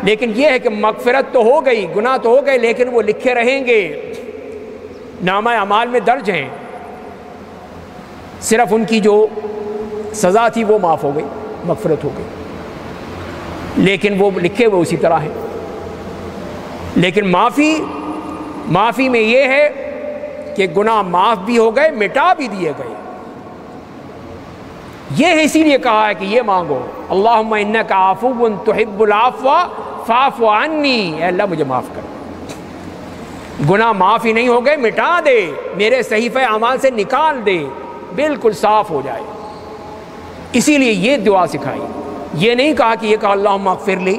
لیکن یہ ہے کہ مغفرت تو ہو گئی، گناہ تو ہو گئے، لیکن وہ لکھے رہیں گے، نامہ اعمال میں درج ہیں، صرف ان کی جو سزا تھی وہ معاف ہو گئی، مغفرت ہو گئی، لیکن وہ لکھے ہوئے اسی طرح ہیں۔ لیکن معافی میں یہ ہے کہ گناہ معاف بھی ہو گئے، مٹا بھی دیے گئے۔ یہ ہے اسی لیے کہا ہے کہ یہ مانگو، اللہم انک عفو تحب العفو فاعف عنی، اے اللہ مجھے معاف کر دے، گناہ معاف ہی نہیں ہو گئے، مٹا دے، میرے صحیفہ اعمال سے نکال دے، بالکل صاف ہو جائے۔ اسی لیے یہ دعا سکھائی، یہ نہیں کہا کہ یہ کہا اللہم اغفر لی،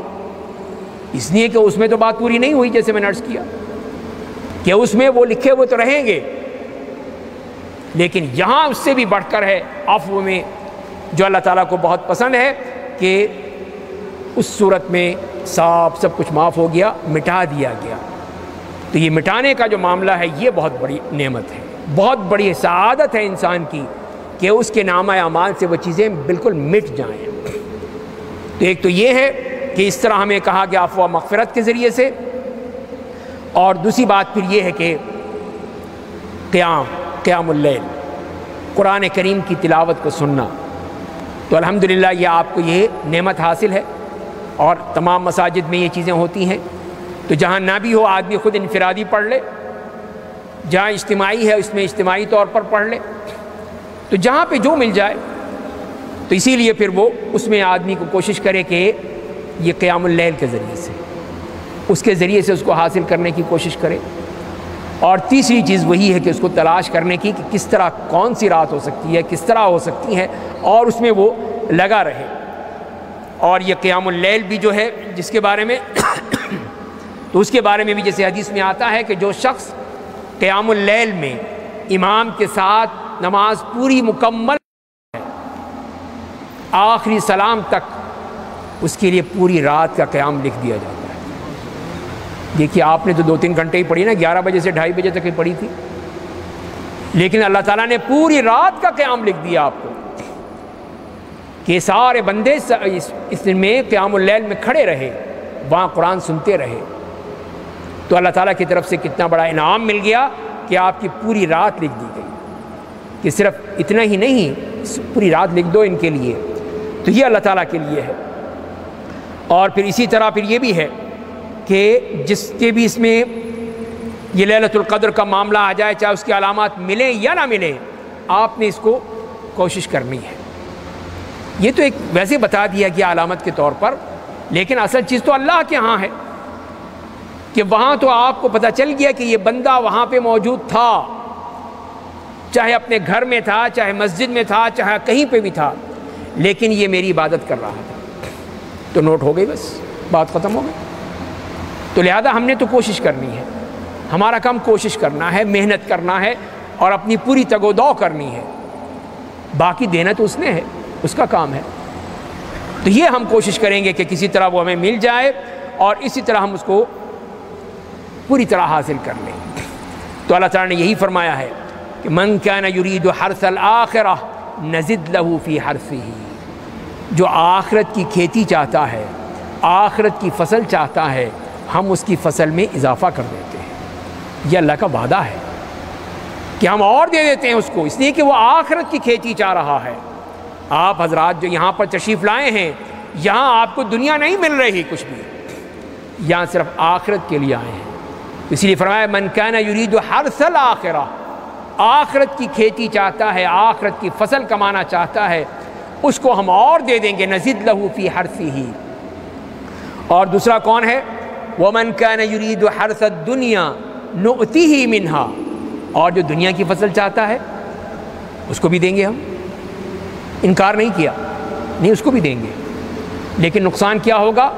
اس لیے کہ اس میں تو بات پوری نہیں ہوئی، جیسے میں نے عرض کیا کہ اس میں وہ لکھے ہوئے تو رہیں گے، لیکن یہاں اس سے بھی بڑھ کر ہے عفو میں، جو اللہ تعالیٰ کو بہت پسند ہے کہ اس صورت میں صاف سب کچھ معاف ہو گیا، مٹا دیا گیا۔ تو یہ مٹانے کا جو معاملہ ہے یہ بہت بڑی نعمت ہے، بہت بڑی سعادت ہے انسان کی کہ اس کے نامہ اعمال سے وہ چیزیں بالکل مٹ جائیں۔ تو ایک تو یہ ہے کہ اس طرح ہمیں کہا گیا عفو و مغفرت کے ذریعے سے، اور دوسری بات پھر یہ ہے کہ قیام اللیل، قرآن کریم کی تلاوت کو سننا، تو الحمدللہ یہ آپ کو یہ نعمت حاصل ہے، اور تمام مساجد میں یہ چیزیں ہوتی ہیں۔ تو جہاں نہ بھی ہو آدمی خود انفرادی پڑھ لے، جہاں اجتماعی ہے اس میں اجتماعی طور پر پڑھ لے، تو جہاں پہ جو مل جائے۔ تو اسی لیے پھر وہ اس میں آدمی کو کوشش کرے کہ یہ قیام اللیل کے ذریعے سے، اس کے ذریعے سے اس کو حاصل کرنے کی کوشش کرے۔ اور تیسری چیز وہی ہے کہ اس کو تلاش کرنے کی کہ کس طرح کون سی رات ہو سکتی ہے، کس طرح ہو سکتی ہے، اور اس میں وہ لگا رہے۔ اور یہ قیام اللیل بھی جو ہے جس کے بارے میں تو اس کے بارے میں بھی جیسے حدیث میں آتا ہے کہ جو شخص قیام اللیل میں امام کے ساتھ نماز پوری مکمل ہے، آخری سلام تک اس کے لیے پوری رات کا قیام لکھ دیا جاتا ہے۔ دیکھیے آپ نے تو 2-3 گھنٹے ہی پڑھی نا، 11 بجے سے 2:30 بجے تک ہی پڑھی تھی، لیکن اللہ تعالیٰ نے پوری رات کا قیام لکھ دیا آپ کو کہ سارے بندے اس میں قیام اللیل میں کھڑے رہے، وہاں قرآن سنتے رہے۔ تو اللہ تعالیٰ کی طرف سے کتنا بڑا انعام مل گیا کہ آپ کی پوری رات لکھ دی گئی، کہ صرف اتنا ہی نہیں پوری رات لکھ دو ان کے لیے۔ تو یہ اللہ تعالیٰ کے لیے ہے۔ اور پھر اسی طرح پھر یہ بھی ہے کہ جس کے بھی اس میں یہ لیلۃ القدر کا معاملہ آ جائے، چاہے اس کی علامات ملیں یا نہ ملیں، آپ نے اس کو کوشش کرنی ہے۔ یہ تو ایک ویسے بتا دیا گیا علامت کے طور پر، لیکن اصل چیز تو اللہ کے ہاں ہے کہ وہاں تو آپ کو پتہ چل گیا کہ یہ بندہ وہاں پہ موجود تھا، چاہے اپنے گھر میں تھا، چاہے مسجد میں تھا، چاہے کہیں پہ بھی تھا، لیکن یہ میری عبادت کر رہا تھا، تو نوٹ ہو گئی، بس بات ختم ہو گئی۔ تو لہذا ہم نے تو کوشش کرنی ہے، ہمارا کام کوشش کرنا ہے، محنت کرنا ہے، اور اپنی پوری تگ و دو کرنی ہے، باقی دینا تو اس نے ہے، اس کا کام ہے۔ تو یہ ہم کوشش کریں گے کہ کسی طرح وہ ہمیں مل جائے، اور اسی طرح ہم اس کو پوری طرح حاصل کر لیں۔ تو اللہ تعالیٰ نے یہی فرمایا ہے کہ من کان یرید حرث الآخرہ نزد لہ فی حرثہ، جو آخرت کی کھیتی چاہتا ہے، آخرت کی فصل چاہتا ہے، ہم اس کی فصل میں اضافہ کر دیتے ہیں۔ یہ اللہ کا وعدہ ہے کہ ہم اور دے دیتے ہیں اس کو، اس لیے کہ وہ آخرت کی کھیتی چاہ رہا ہے۔ آپ حضرات جو یہاں پر تشریف لائے ہیں، یہاں آپ کو دنیا نہیں مل رہی کچھ بھی، یہاں صرف آخرت کے لیے آئے ہیں۔ اس لیے فرمایا من کان یرید حرث الآخرہ، آخرت کی کھیتی چاہتا ہے، آخرت کی فصل کمانا چاہتا ہے، اس کو ہم اور دے دیں گے، نزد لہ فی حرثہ۔ اور دوسرا کون ہے؟ ومن کان یرید حرث الدنیا نؤتہ منہا، اور جو دنیا کی فصل چاہتا ہے اس کو بھی دیں گے ہم، انکار نہیں کیا، نہیں اس کو بھی دیں گے، لیکن نقصان کیا ہوگا؟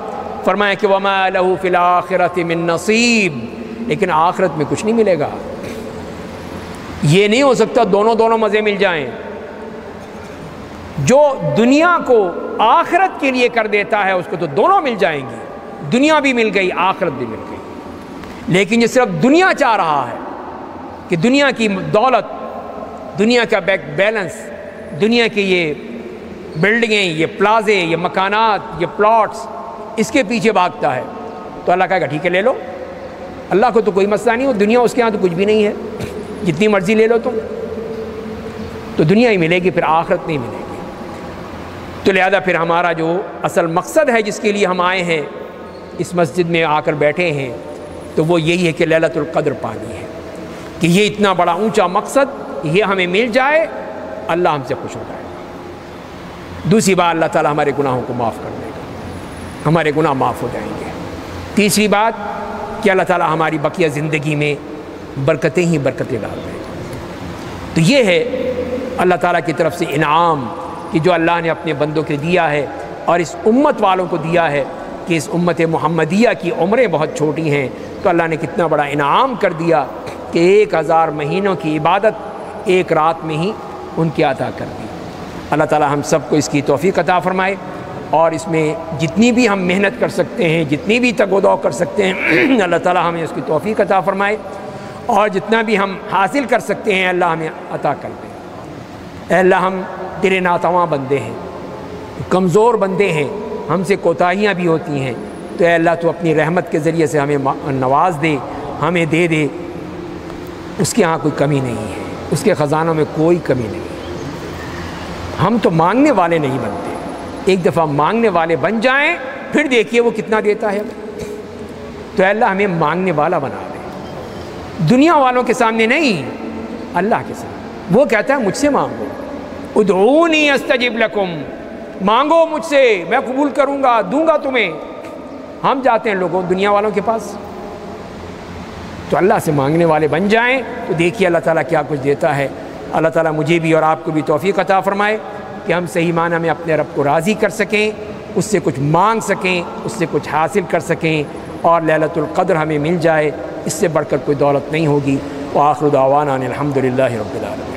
فرمایا کہ وما لہ فی الآخرۃ من نصیب، لیکن آخرت میں کچھ نہیں ملے گا۔ یہ نہیں ہو سکتا دونوں مزے مل جائیں۔ جو دنیا کو آخرت کے لیے کر دیتا ہے اس کو تو دونوں مل جائیں گی، دنیا بھی مل گئی، آخرت بھی مل گئی۔ لیکن یہ صرف دنیا چاہ رہا ہے کہ دنیا کی دولت، دنیا کا بینک بیلنس، دنیا کی یہ بلڈنگیں، یہ پلازے، یہ مکانات، یہ پلاٹس، اس کے پیچھے بھاگتا ہے، تو اللہ کہے گا ٹھیک ہے لے لو، اللہ کو تو کوئی مسئلہ نہیں ہو، دنیا اس کے ہاں تو کچھ بھی نہیں ہے، جتنی مرضی لے لو تم، تو دنیا ہی ملے گی، پھر آخرت نہیں ملے گی۔ تو لہذا پھر ہمارا جو اصل مقصد ہے جس کے لیے ہم آئے ہیں، اس مسجد میں آ کر بیٹھے ہیں، تو وہ یہی ہے کہ لیلۃ القدر پانی ہے، کہ یہ اتنا بڑا اونچا مقصد یہ ہمیں مل جائے، اللہ ہم سے خوش ہو جائے گا۔ دوسری بات، اللہ تعالیٰ ہمارے گناہوں کو معاف کر دے گا، ہمارے گناہ معاف ہو جائیں گے۔ تیسری بات کہ اللہ تعالیٰ ہماری بقیہ زندگی میں برکتیں ہی برکتیں ڈال دے گا۔ تو یہ ہے اللہ تعالیٰ کی طرف سے انعام کہ جو اللہ نے اپنے بندوں کے دیا ہے، اور اس امت والوں کو دیا ہے کہ اس امت محمدیہ کی عمریں بہت چھوٹی ہیں، تو اللہ نے کتنا بڑا انعام کر دیا کہ 1000 مہینوں کی عبادت ایک رات میں ہی ان کی عطا کر دی۔ اللہ تعالیٰ ہم سب کو اس کی توفیق عطا فرمائے، اور اس میں جتنی بھی ہم محنت کر سکتے ہیں، جتنی بھی تگ و دو کر سکتے ہیں، اللہ تعالیٰ ہمیں اس کی توفیق عطا فرمائے، اور جتنا بھی ہم حاصل کر سکتے ہیں اللہ ہمیں عطا کر دے۔ اے اللہ، ہم تیرے ناتواں بندے ہیں، کمزور بندے ہیں، ہم سے کوتاہیاں بھی ہوتی ہیں، تو اے اللہ تو اپنی رحمت کے ذریعے سے ہمیں نواز دے، ہمیں دے دے۔ اس کے ہاں کوئی کمی نہیں ہے، اس کے خزانوں میں کوئی کمی نہیں ہے۔ ہم تو مانگنے والے نہیں بنتے، ایک دفعہ مانگنے والے بن جائیں پھر دیکھیے وہ کتنا دیتا ہے۔ تو اے اللہ ہمیں مانگنے والا بنا دے، دنیا والوں کے سامنے نہیں، اللہ کے سامنے۔ وہ کہتا ہے مجھ سے مانگو، ادعونی استجب لکم، مانگو مجھ سے، میں قبول کروں گا، دوں گا تمہیں۔ ہم جاتے ہیں لوگوں دنیا والوں کے پاس، تو اللہ سے مانگنے والے بن جائیں تو دیکھیے اللہ تعالیٰ کیا کچھ دیتا ہے۔ اللہ تعالیٰ مجھے بھی اور آپ کو بھی توفیق عطا فرمائے کہ ہم صحیح معنی میں اپنے رب کو راضی کر سکیں، اس سے کچھ مانگ سکیں، اس سے کچھ حاصل کر سکیں، اور لیلۃ القدر ہمیں مل جائے، اس سے بڑھ کر کوئی دولت نہیں ہوگی۔ وآخر دعوانا ان الحمد للہ رب العالمین۔